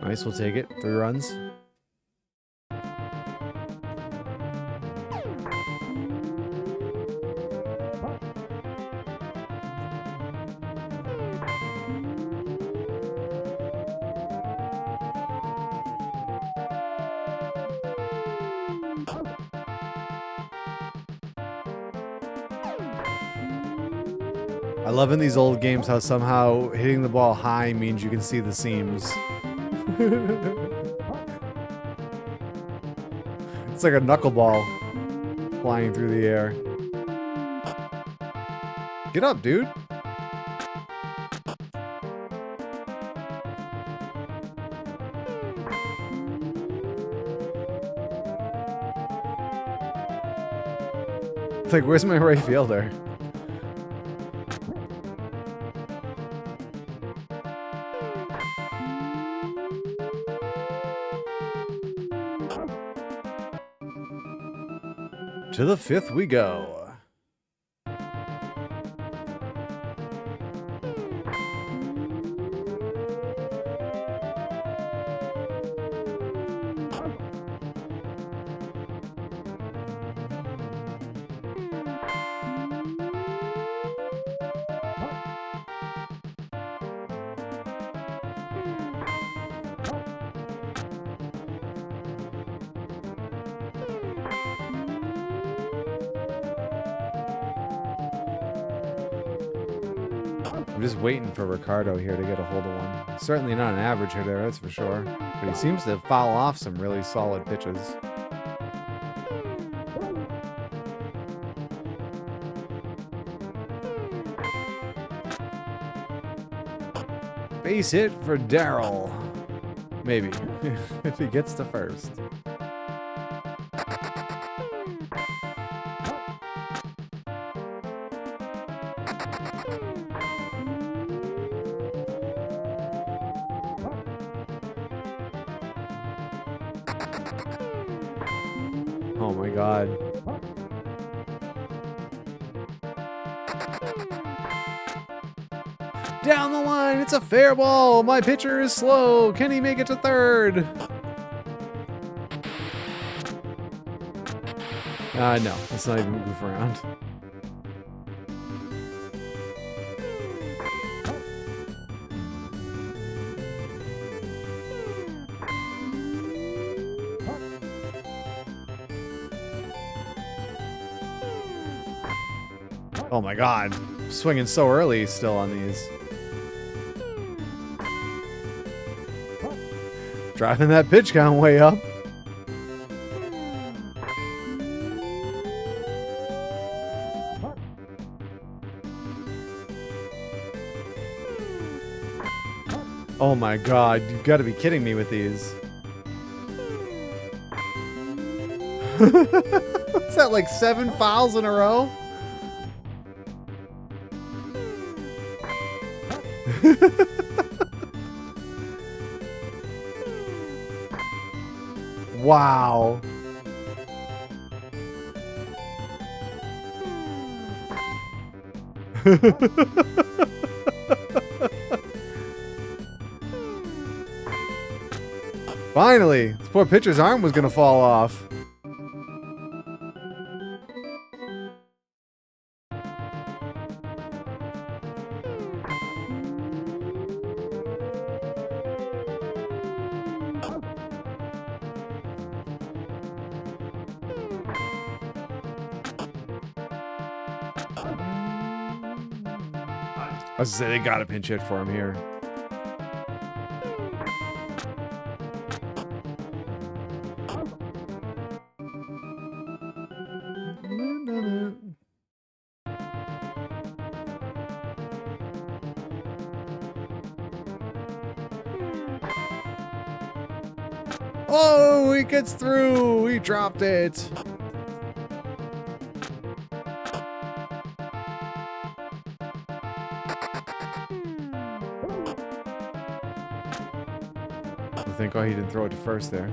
Speaker 1: Nice, we'll take it. 3 runs. I love in these old games how somehow hitting the ball high means you can see the seams. It's like a knuckleball flying through the air. Get up, dude. It's like, where's my right fielder? To the 5th we go. just waiting for Ricardo here to get a hold of one. Certainly not an average hitter, that's for sure. But he seems to foul off some really solid pitches. Base hit for Daryl. Maybe, if he gets to first. Oh my God. Down the line, it's a fair ball. My pitcher is slow. Can he make it to third? No, let's not even goof around. Oh my God, swinging so early still on these. Driving that pitch count way up. Oh my God, you've got to be kidding me with these. Is that like 7 fouls in a row? Wow. Finally, this poor pitcher's arm was gonna fall off. I was gonna say, they gotta pinch hit for him here. Oh, he gets through. He dropped it. I think, oh, he didn't throw it to first there.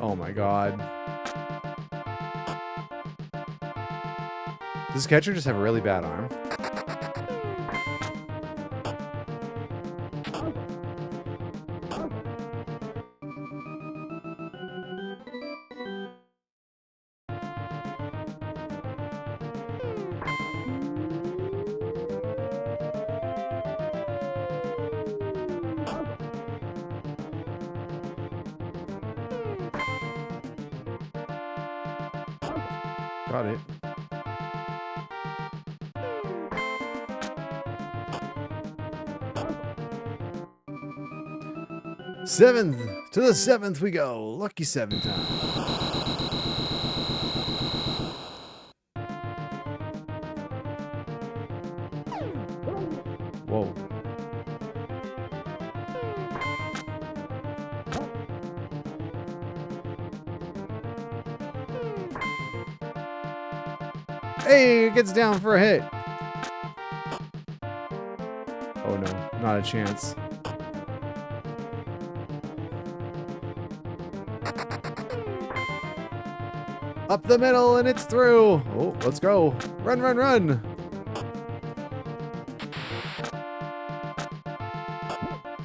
Speaker 1: Oh my God. Does this catcher just have a really bad arm? Got it. Seventh. To the seventh we go. Lucky 7 time. Whoa. Hey, it gets down for a hit. Oh no, not a chance. Up the middle and it's through. Oh, let's go. Run, run, run.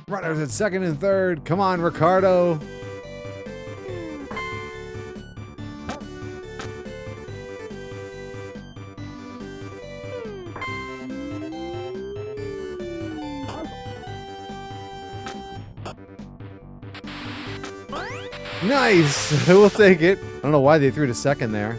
Speaker 1: Runners at second and third. Come on, Ricardo. Nice. We'll take it. I don't know why they threw to second there.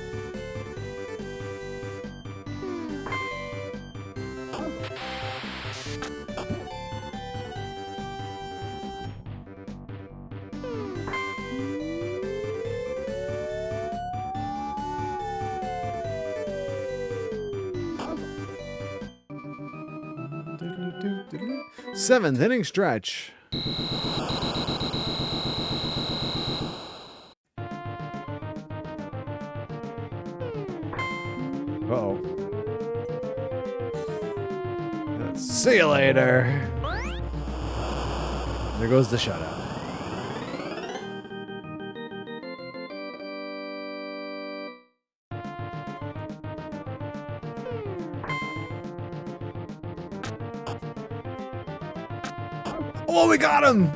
Speaker 1: Seventh inning stretch. Uh-oh. See you later. There goes the shutout. Oh, we got him!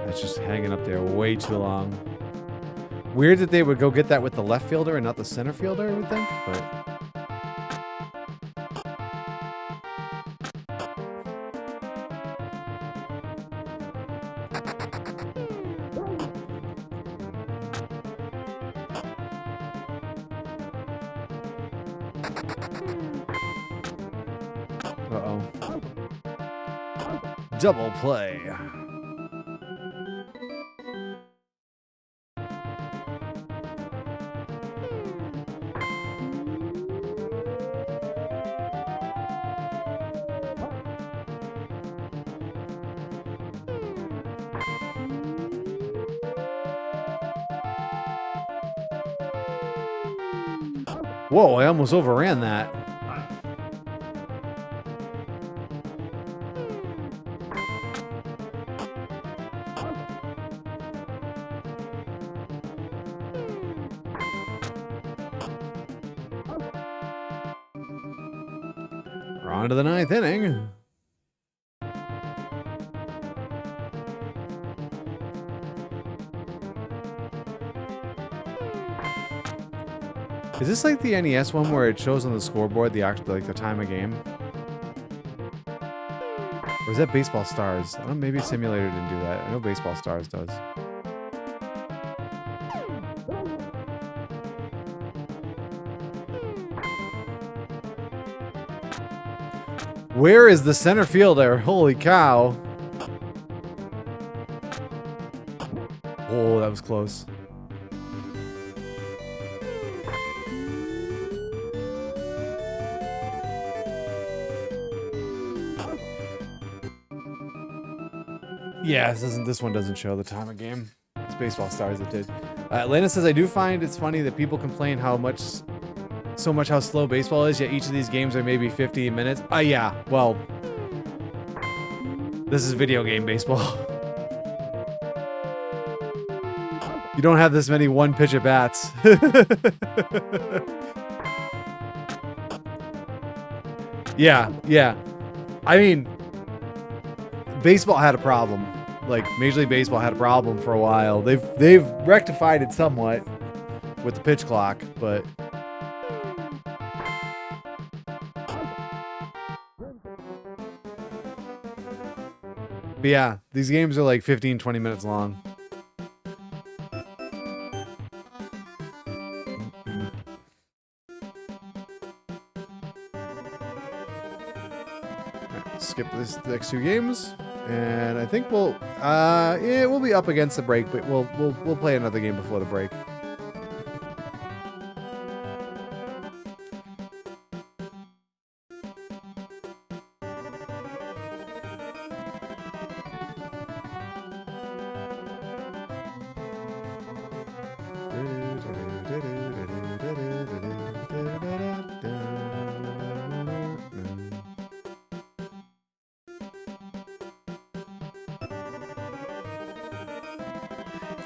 Speaker 1: That's just hanging up there way too long. Weird that they would go get that with the left fielder and not the center fielder, I would think, but... Uh-oh. Double play. Whoa, I almost overran that. We're on to the ninth inning. Is this like the NES one where it shows on the scoreboard the actual like the time of game? Or is that Baseball Stars? I don't know, maybe Simulator didn't do that. I know Baseball Stars does. Where is the center fielder? Holy cow. Oh, that was close. Yeah, this one doesn't show the time of game. It's Baseball Stars that did. Atlanta says, I do find it's funny that people complain so much how slow baseball is, yet each of these games are maybe 50 minutes. Yeah, well, this is video game baseball. You don't have this many one-pitch at-bats. Yeah. I mean, baseball had a problem. Like, Major League Baseball had a problem for a while. They've rectified it somewhat with the pitch clock, but... But yeah, these games are like 15, 20 minutes long. Skip the next two games, and I think we'll be up against the break, but we'll play another game before the break.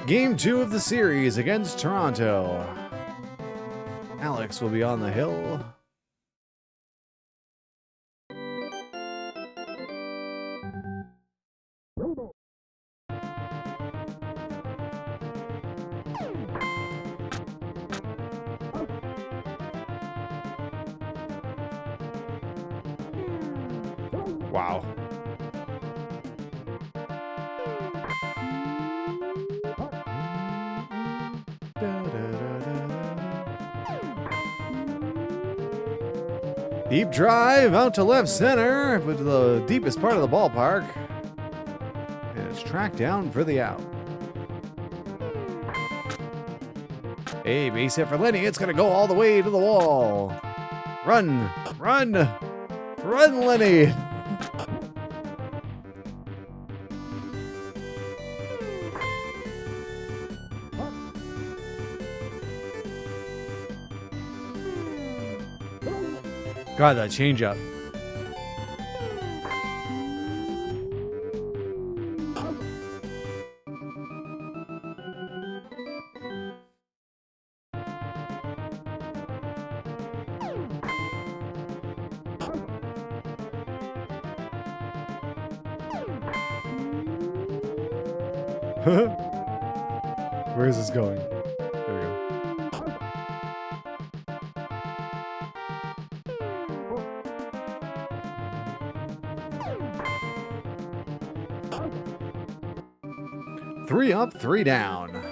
Speaker 1: Game 2 of the series against Toronto. Alex will be on the hill. Wow. Deep drive out to left center, but to the deepest part of the ballpark. And it's tracked down for the out. A base hit for Lenny. It's going to go all the way to the wall. Run, run, run, Lenny. God, that changeup. Where is this going? There we go. Three up, three down.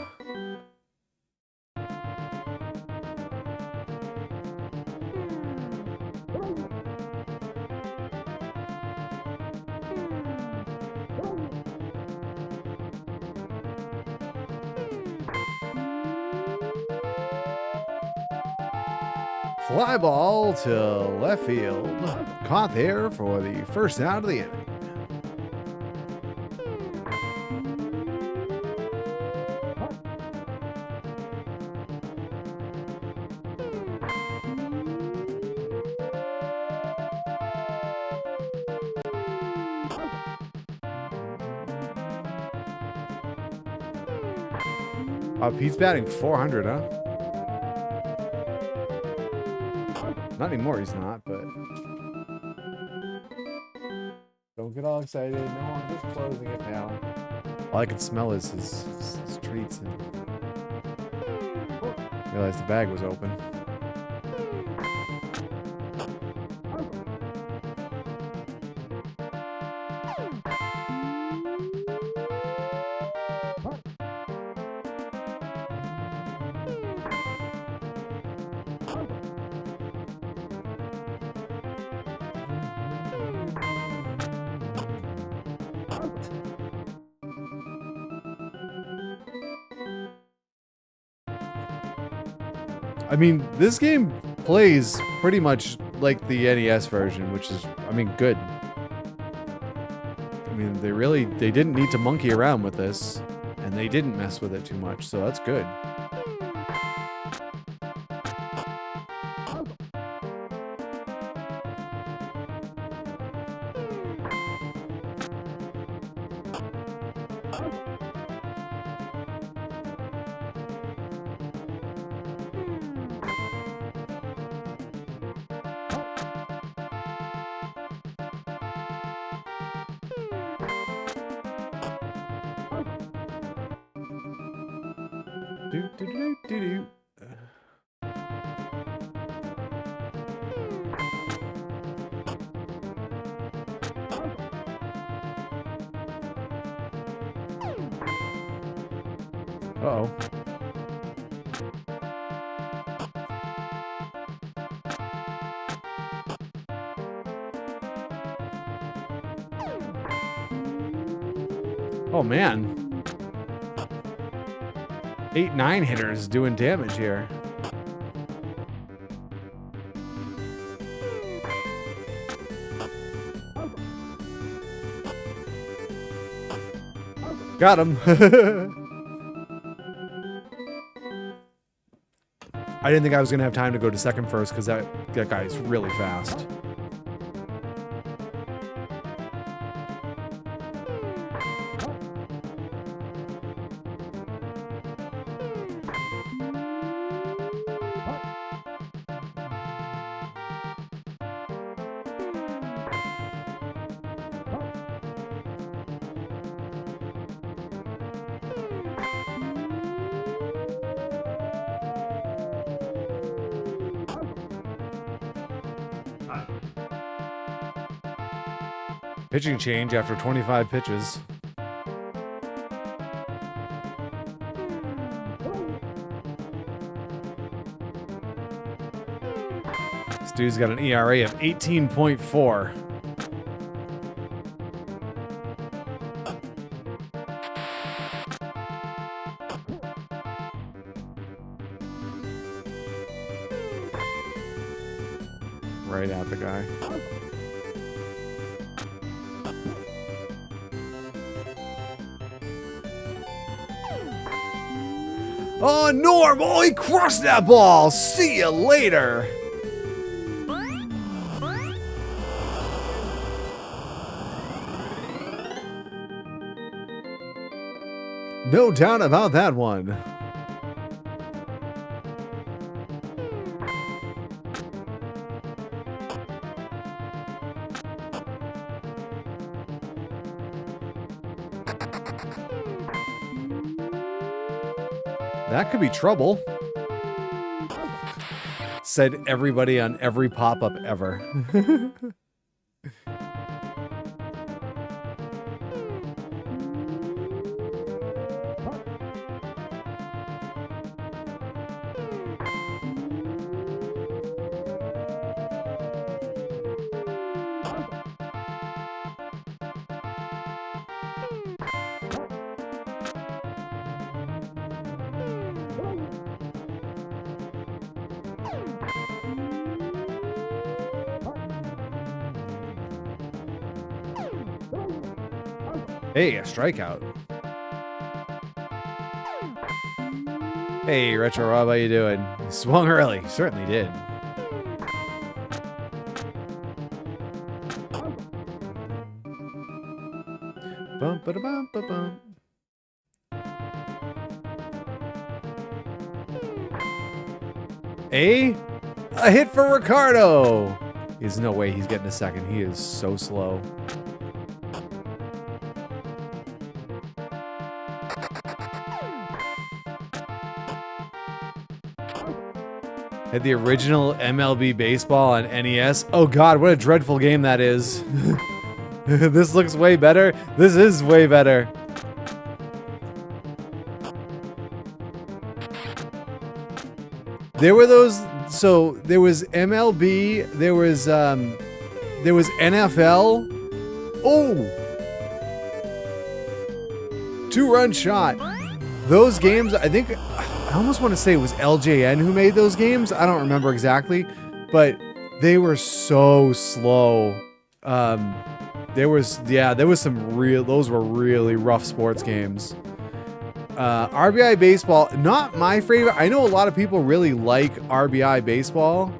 Speaker 1: Fly ball to left field. Caught there for the first out of the inning. He's batting 400, huh? Not anymore, he's not, but... Don't get all excited. No, I'm just closing it now. All I can smell is his treats. And realized the bag was open. I mean, this game plays pretty much like the NES version, which is, I mean, good. I mean, they didn't need to monkey around with this, and they didn't mess with it too much, so that's good. Do. Uh-oh. Oh, man. 8-9 hitters doing damage here. Got him. I didn't think I was going to have time to go to second first because that guy is really fast. Pitching change after 25 pitches. This dude's got an ERA of 18.4. Right at the guy. Oh, Norm! Oh, he crushed that ball! See you later! No doubt about that one. That could be trouble. Said everybody on every pop-up ever. Hey, a strikeout. Hey, Retro Rob, how you doing? You swung early. Certainly did. Bum, ba, da, bum, ba, bum. A hit for Ricardo. There's no way he's getting a second. He is so slow. Had the original MLB baseball on NES. Oh god, what a dreadful game that is. This looks way better. This is way better. There were those, so there was MLB, there was NFL. Oh! 2-run shot. Those games, I think, I almost want to say it was LJN who made those games. I don't remember exactly, but they were so slow. There was some those were really rough sports games. RBI baseball, not my favorite. I know a lot of people really like RBI baseball.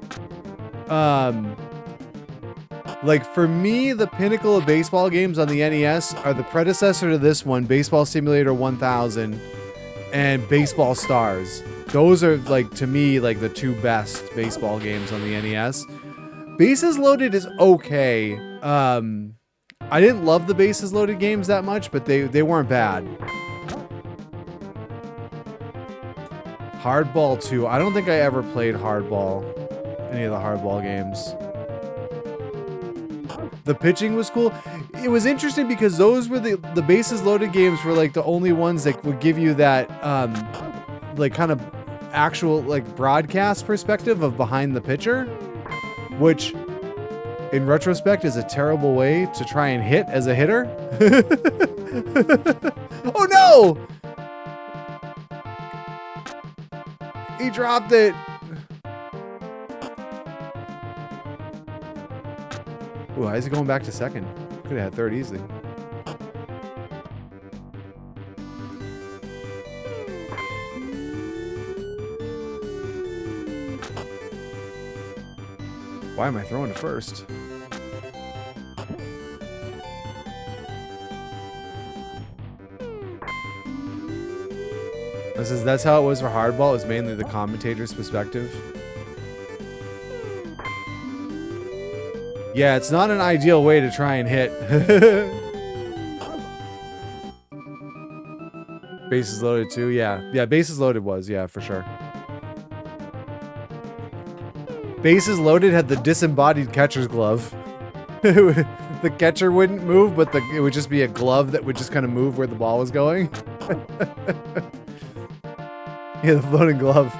Speaker 1: Like for me, the pinnacle of baseball games on the NES are the predecessor to this one, Baseball Simulator 1000 and Baseball Stars. Those are like, to me, like the two best baseball games on the NES. Bases Loaded is okay. I didn't love the Bases Loaded games that much, but they weren't bad. Hardball 2. I don't think I ever played Hardball. Any of the Hardball games. The pitching was cool. It was interesting because those were the Bases Loaded games were like the only ones that would give you that like kind of actual like broadcast perspective of behind the pitcher, which in retrospect is a terrible way to try and hit as a hitter. Oh no! He dropped it. Ooh, why is he going back to second? Could have had third easily. Why am I throwing to first? That's how it was for Hardball. It was mainly the commentator's perspective. Yeah, it's not an ideal way to try and hit. Bases Loaded too, yeah. Yeah, Bases Loaded was, yeah, for sure. Bases Loaded had the disembodied catcher's glove. the catcher wouldn't move, but it would just be a glove that would just kind of move where the ball was going. Yeah, the floating glove.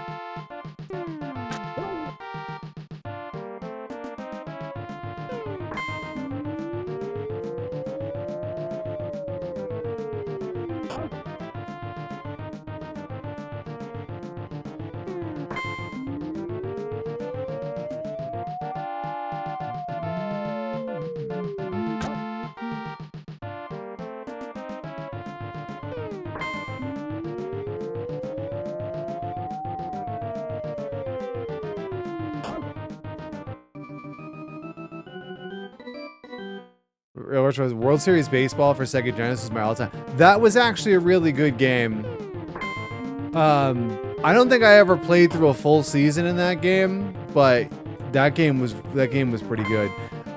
Speaker 1: World Series Baseball for Sega Genesis is my all-time. That was actually a really good game. I don't think I ever played through a full season in that game, but that game was pretty good.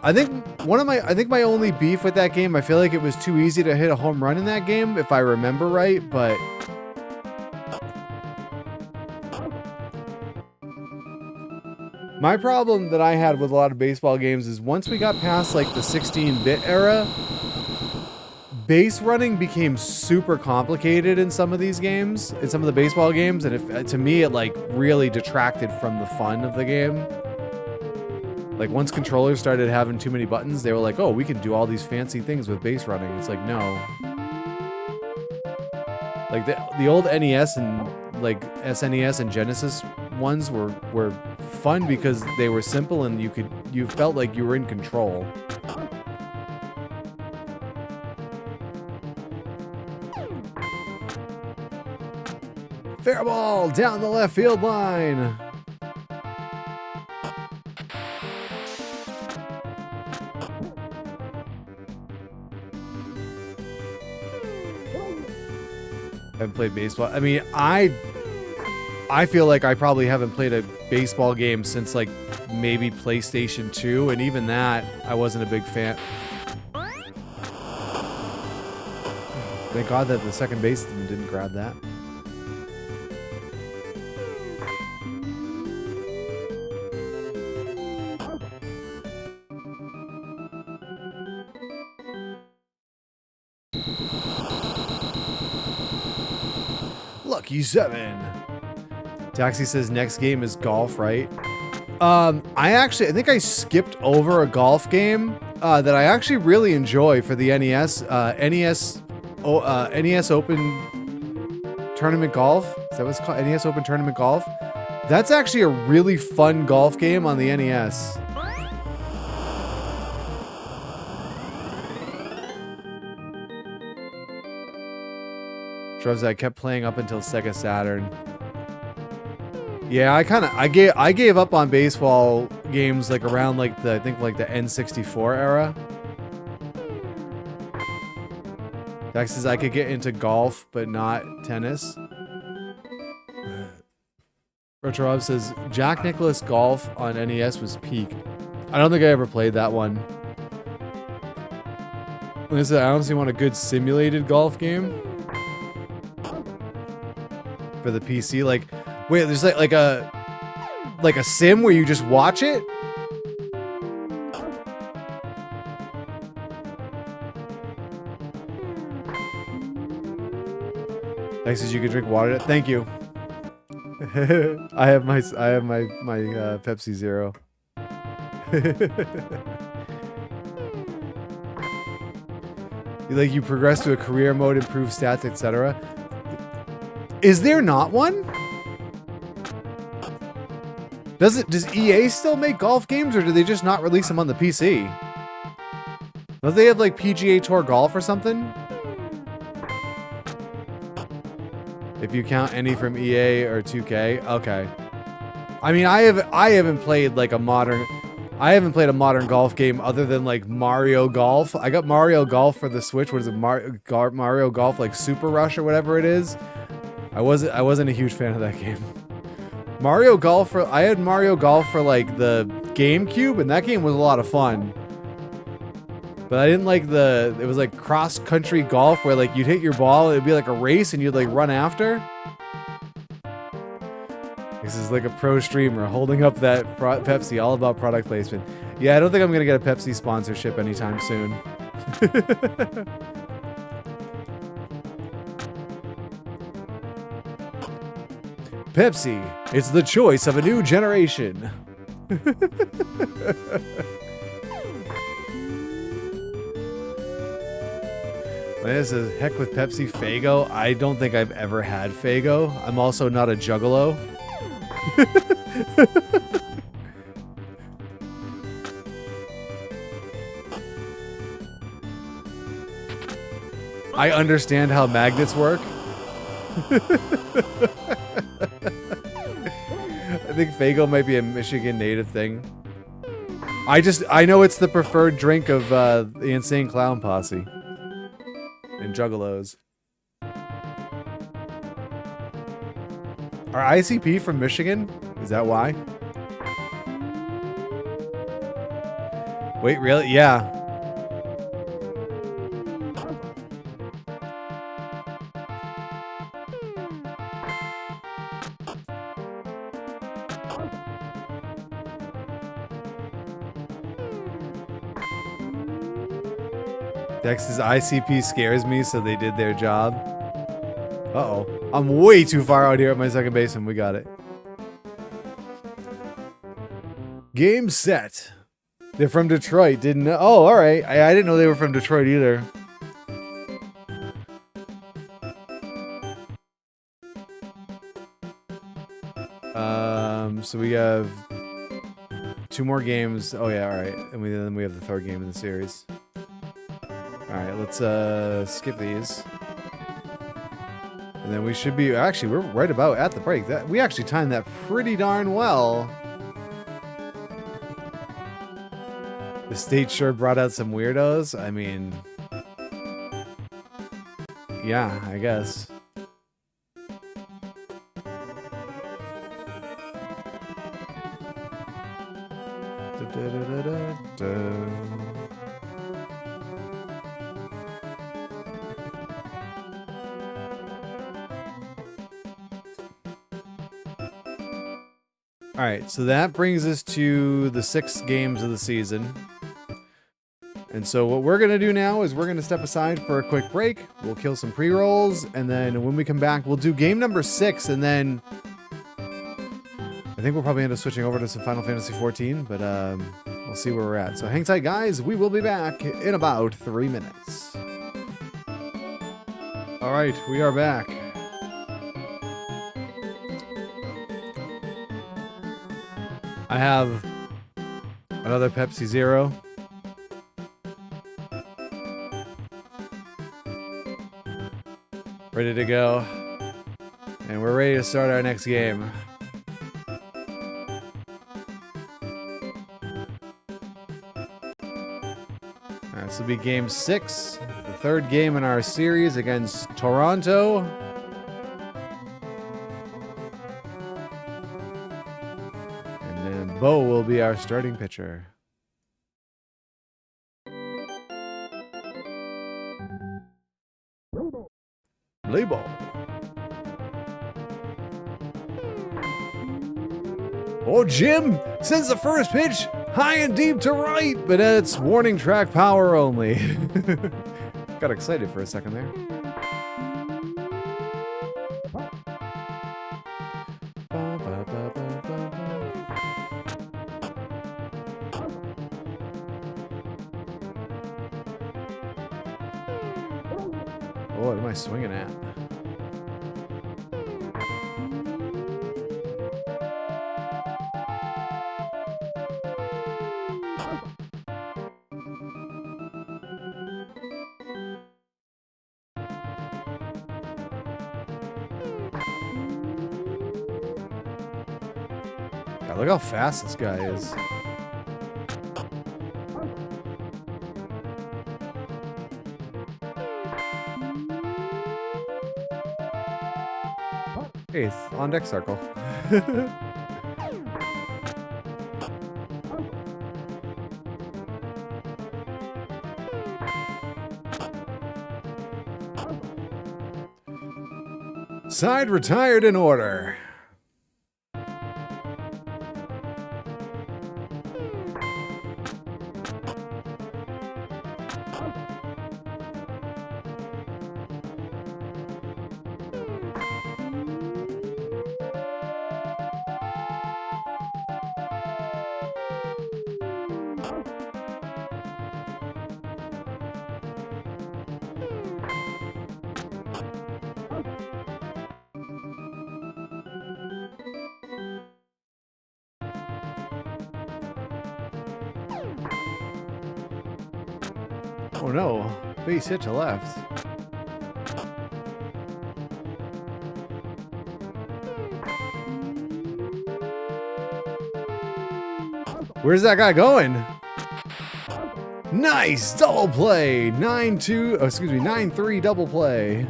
Speaker 1: I think my only beef with that game, I feel like it was too easy to hit a home run in that game, if I remember right, but my problem that I had with a lot of baseball games is once we got past like the 16-bit era, base running became super complicated in some of these games, in some of the baseball games, and to me it like really detracted from the fun of the game. Like once controllers started having too many buttons, they were like, "Oh, we can do all these fancy things with base running." It's like, no. Like the old NES and like SNES and Genesis ones were fun because they were simple and you felt like you were in control. Fair ball down the left field line. Haven't played baseball. I mean, I feel like I probably haven't played a baseball game since like maybe PlayStation 2, and even that I wasn't a big fan. Thank God that the second baseman didn't grab that. Lucky 7. Taxi says next game is golf, right? I think I skipped over a golf game that I actually really enjoy for the NES. NES Open Tournament Golf. Is that what it's called? NES Open Tournament Golf. That's actually a really fun golf game on the NES. Shrubs, I kept playing up until Sega Saturn. Yeah, I gave up on baseball games like around like the N64 era. Dex says I could get into golf but not tennis. Retrob says Jack Nicklaus Golf on NES was peak. I don't think I ever played that one. Like I said, I honestly want a good simulated golf game for the PC. Like, wait, there's like a sim where you just watch it? Thanks, says you can drink water. Thank you. I have my Pepsi Zero. You progress to a career mode, improve stats, etc. Is there not one? Does EA still make golf games, or do they just not release them on the PC? Don't they have like PGA Tour Golf or something? If you count any from EA or 2K, okay. I mean, I haven't played like a modern golf game other than like Mario Golf. I got Mario Golf for the Switch. What is it, Mario Golf like Super Rush or whatever it is? I wasn't a huge fan of that game. I had Mario Golf for like the GameCube, and that game was a lot of fun. But I didn't like it was like cross-country golf where like you'd hit your ball, it'd be like a race and you'd like run after. This is like a pro streamer holding up that Pepsi, all about product placement. Yeah, I don't think I'm gonna get a Pepsi sponsorship anytime soon. Pepsi, it's the choice of a new generation. This is heck with Pepsi Faygo. I don't think I've ever had Faygo. I'm also not a juggalo. I understand how magnets work. I think Faygo might be a Michigan native thing. I know it's the preferred drink of the Insane Clown Posse and Juggalos. Are ICP from Michigan? Is that why? Wait, really? Yeah. Dex's ICP scares me, so they did their job. Uh-oh. I'm way too far out here at my second baseman. We got it. Game set. They're from Detroit, didn't know. Oh, all right. I didn't know they were from Detroit either. So we have 2 more games. Oh yeah, all right. And then we have the 3rd game in the series. All right, let's skip these. And then we should be, actually, we're right about at the break. We actually timed that pretty darn well. The state sure brought out some weirdos. I mean, yeah, I guess. All right, so that brings us to the 6 games of the season. And so what we're going to do now is we're going to step aside for a quick break. We'll kill some pre-rolls, and then when we come back, we'll do game number 6, and then I think we'll probably end up switching over to some Final Fantasy XIV, but we'll see where we're at. So hang tight, guys. We will be back in about 3 minutes. All right, we are back. I have another Pepsi Zero. Ready to go. And we're ready to start our next game. Alright, this will be game 6, the 3rd game in our series against Toronto. Bo will be our starting pitcher. Play ball. Oh, Jim sends the first pitch high and deep to right, but it's warning track power only. Got excited for a second there. What am I swinging at? God, look how fast this guy is. Hey, on deck circle. Side retired in order. Oh no, base hit to left. Where's that guy going? Nice double play. 9-2. Oh, excuse me, 9-3 double play.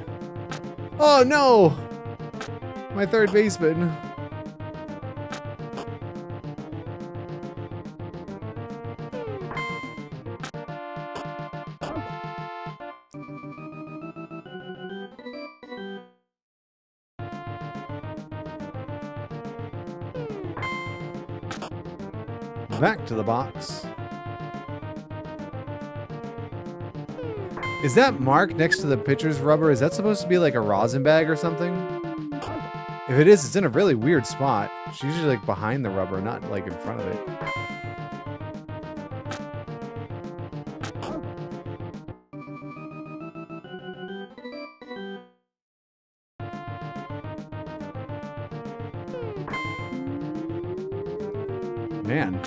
Speaker 1: Oh no, my third baseman. Back to the box. Is that mark next to the pitcher's rubber? Is that supposed to be like a rosin bag or something? If it is, it's in a really weird spot. It's usually like behind the rubber, not like in front of it. Man.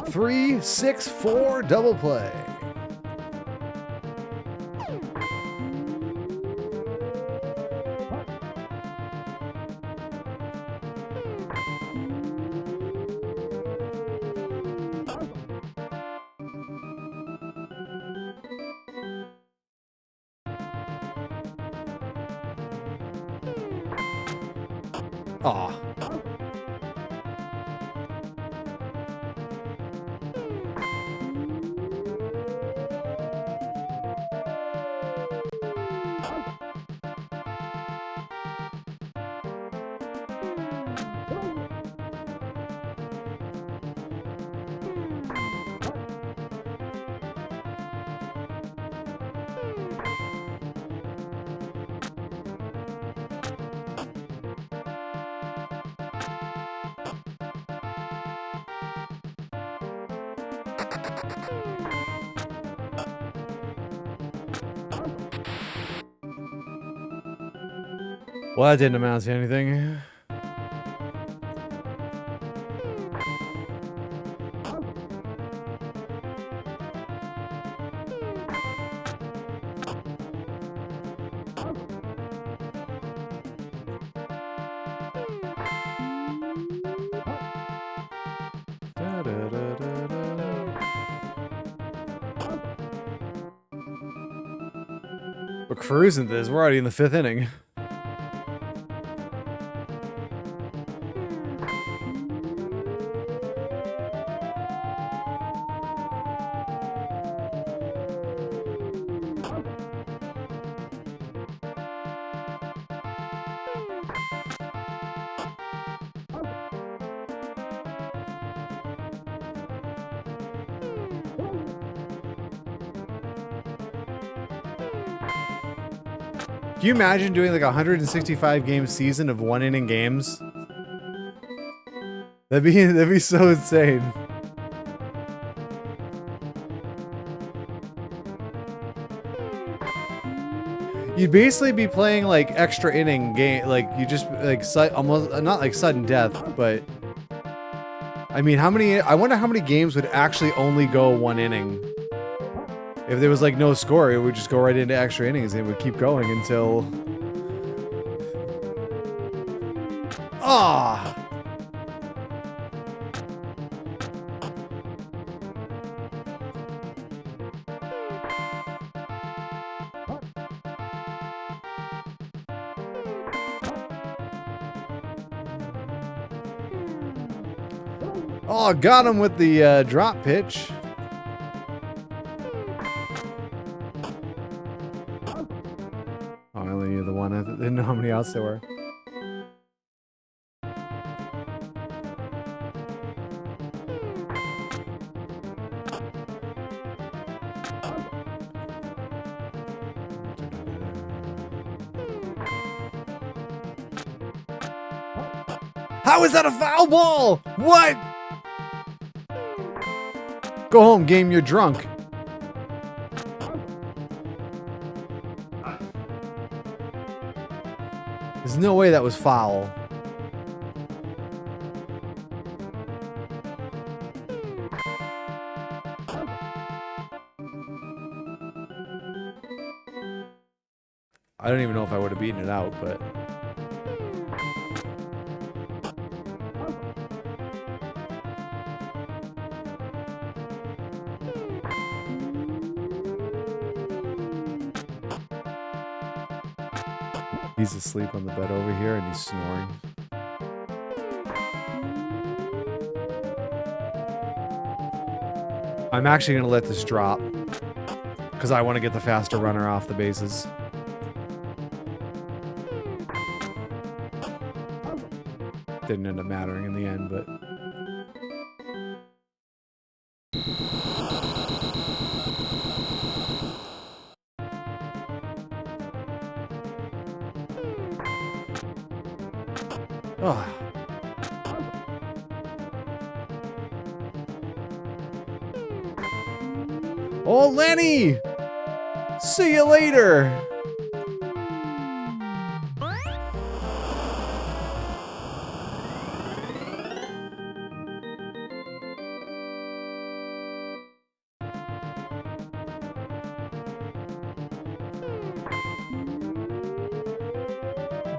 Speaker 1: Three, 6, 4 double play. Aw. Well, that didn't amount to anything. We're cruising this. We're already in the 5th inning. Can you imagine doing like a 165 game season of 1 inning games? That'd be so insane. You'd basically be playing like extra inning game, like you just like almost not like sudden death, but I mean, I wonder how many games would actually only go 1 inning. If there was like no score, it would just go right into extra innings and it would keep going until... Ah! Oh, got him with the drop pitch. Oh, I only knew the one. I didn't know how many outs there were. How is that a foul ball? What? Go home, game. You're drunk. There's no way that was foul. I don't even know if I would have beaten it out, but... He's asleep on the bed over here and he's snoring. I'm actually going to let this drop because I want to get the faster runner off the bases. Didn't end up mattering in the end, but... Oh. Oh, Lenny! See you later!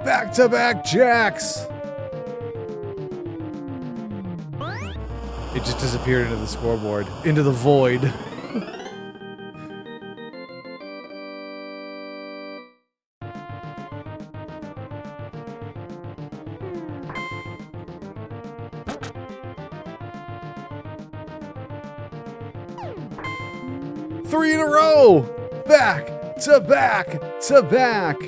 Speaker 1: Back-to-back jacks! It just disappeared into the scoreboard. Into the void. Three in a row! Back to back to back!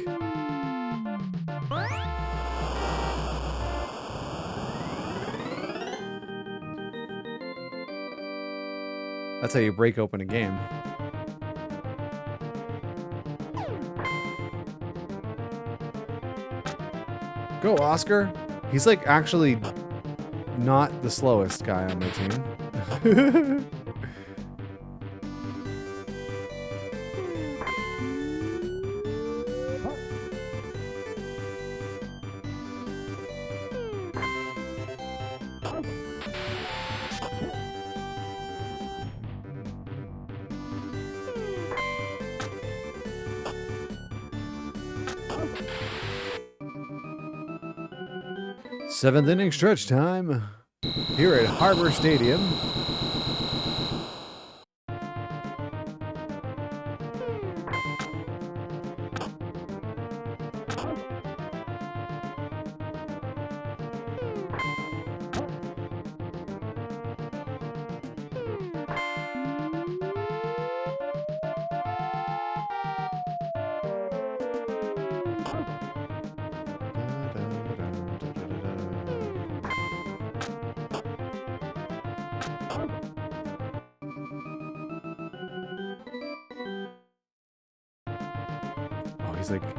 Speaker 1: That's how you break open a game. Go, Oscar! He's like actually not the slowest guy on my team. Seventh inning stretch time here at Harbor Stadium.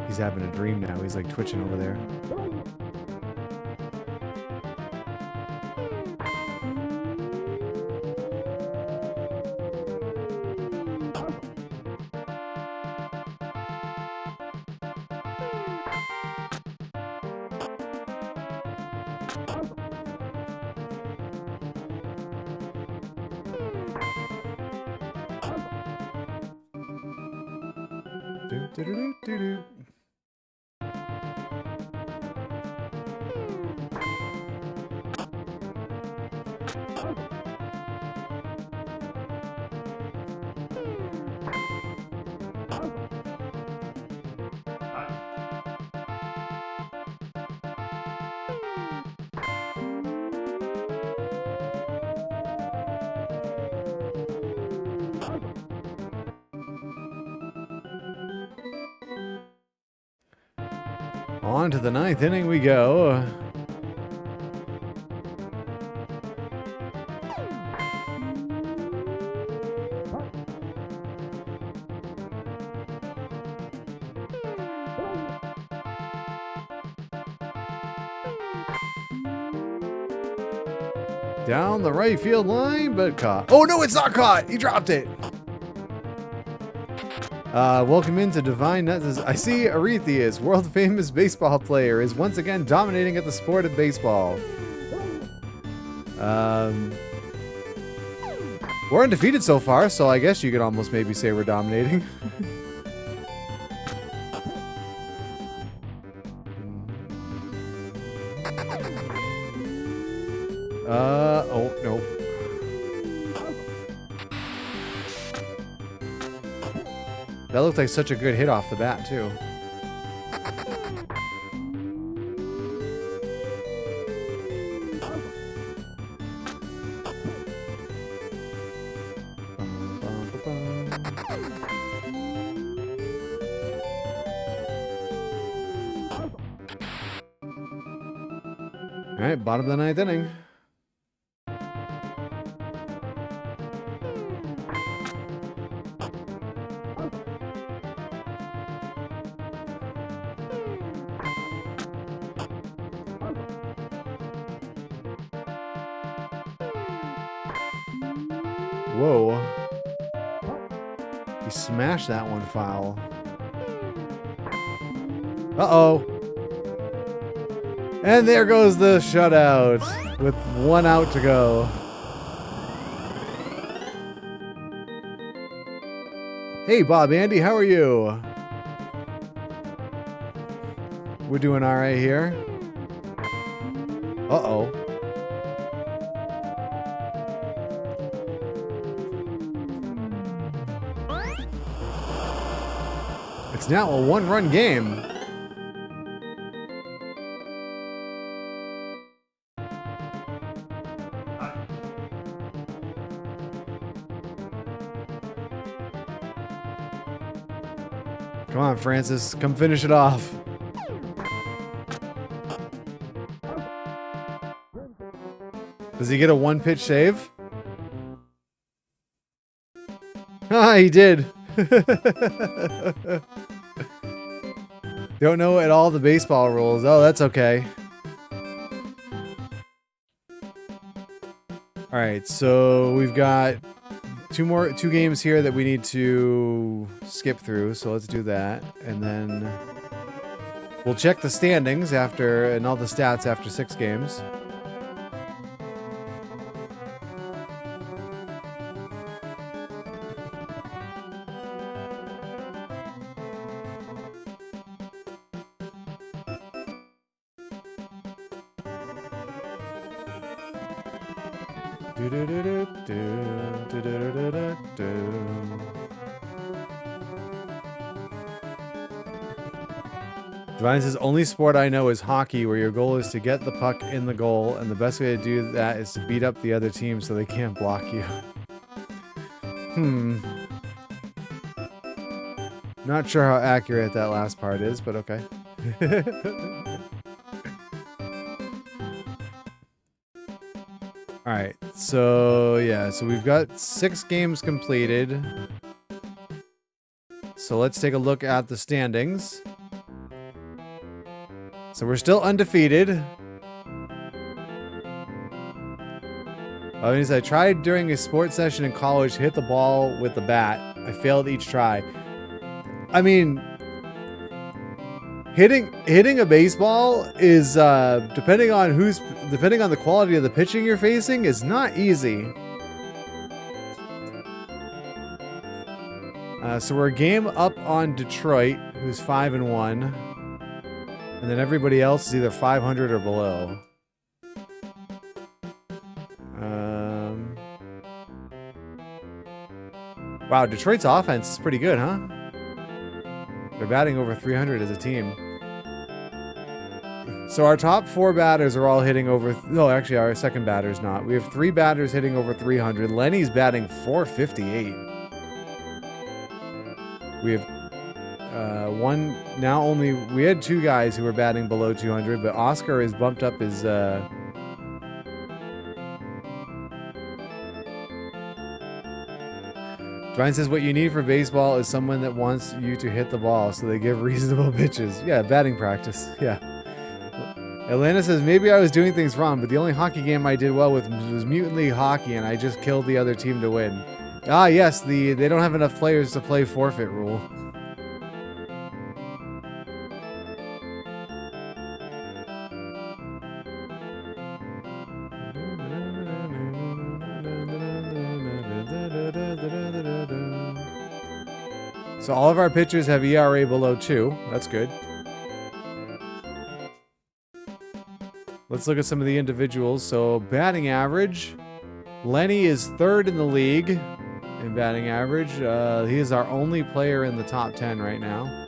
Speaker 1: He's having a dream now. He's like twitching over there. Do-do-do-do-do. On to the ninth inning we go. Down the right field line, but caught. Oh no, it's not caught! He dropped it! Welcome into Divine Nuts. I see Arethius, world-famous baseball player, is once again dominating at the sport of baseball. We're undefeated so far, so I guess you could almost maybe say we're dominating. Oh, no. That looked like such a good hit off the bat, too. All right, bottom of the ninth inning. Whoa. He smashed that one foul. Uh-oh. And there goes the shutout with 1 out to go. Hey, Bob Andy, how are you? We're doing all right here. Uh-oh. It's now a 1-run game. Come on, Francis. Come finish it off. Does he get a 1-pitch save? Ah, he did. Don't know at all the baseball rules. Oh, that's okay. All right, so we've got two games here that we need to skip through. So let's do that, and then we'll check the standings after and all the stats after 6 games. Divine says, only sport I know is hockey, where your goal is to get the puck in the goal, and the best way to do that is to beat up the other team so they can't block you. Not sure how accurate that last part is, but okay. Alright, so yeah, so we've got 6 games completed. So let's take a look at the standings. So we're still undefeated. I tried during a sports session in college to hit the ball with the bat. I failed each try. I mean, hitting a baseball is depending on the quality of the pitching you're facing is not easy. So we're a game up on Detroit, who's 5-1, and then everybody else is either 500 or below. Wow, Detroit's offense is pretty good, huh? They're batting over 300 as a team. So our top 4 batters are all hitting over... No, actually, our second batter's not. We have 3 batters hitting over 300. Lenny's batting 458. We have one... Now only... We had 2 guys who were batting below 200, but Oscar has bumped up his... Brian says, what you need for baseball is someone that wants you to hit the ball, so they give reasonable pitches. Yeah, batting practice. Yeah. Atlanta says, maybe I was doing things wrong, but the only hockey game I did well with was Mutant League Hockey, and I just killed the other team to win. Ah, yes, they don't have enough players to play forfeit rule. So all of our pitchers have ERA below 2. That's good. Let's look at some of the individuals. So batting average. Lenny is 3rd in the league in batting average. He is our only player in the top 10 right now.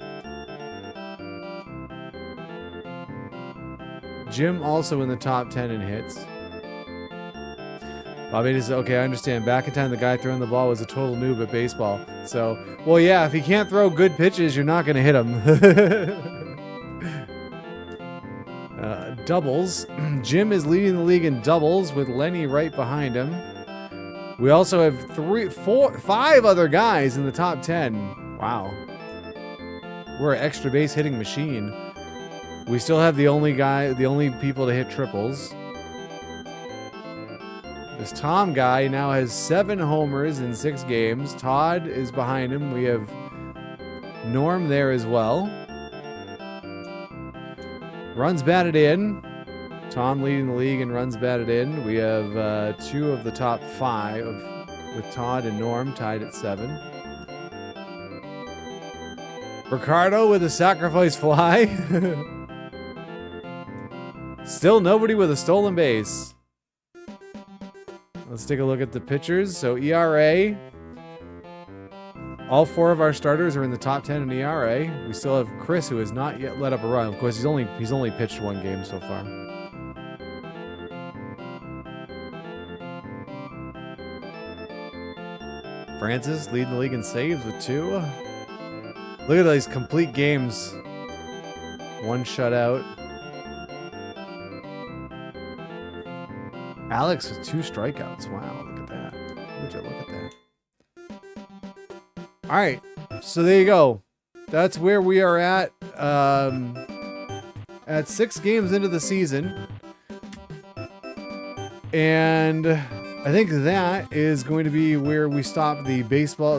Speaker 1: Jim also in the top 10 in hits. Bobby says, okay, I understand. Back in time, the guy throwing the ball was a total noob at baseball. So, well, yeah, if he can't throw good pitches, you're not going to hit him. Doubles. Jim is leading the league in doubles with Lenny right behind him. We also have 5 other guys in the top 10. Wow. We're an extra base hitting machine. We still have the only people to hit triples. This Tom guy now has 7 homers in 6 games. Todd is behind him. We have Norm there as well. Runs batted in. Tom leading the league in runs batted in. We have 2 of the top 5 with Todd and Norm tied at 7. Ricardo with a sacrifice fly. Still nobody with a stolen base. Let's take a look at the pitchers. So ERA. All 4 of our starters are in the top 10 in ERA. We still have Chris, who has not yet let up a run. Of course, he's only pitched 1 game so far. Francis leading the league in saves with 2. Look at these complete games. 1 shutout. Alex with 2 strikeouts. Wow, look at that. Would you look at that? All right, so there you go. That's where we are at 6 games into the season. And I think that is going to be where we stop the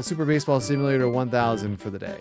Speaker 1: Super Baseball Simulator 1000 for the day.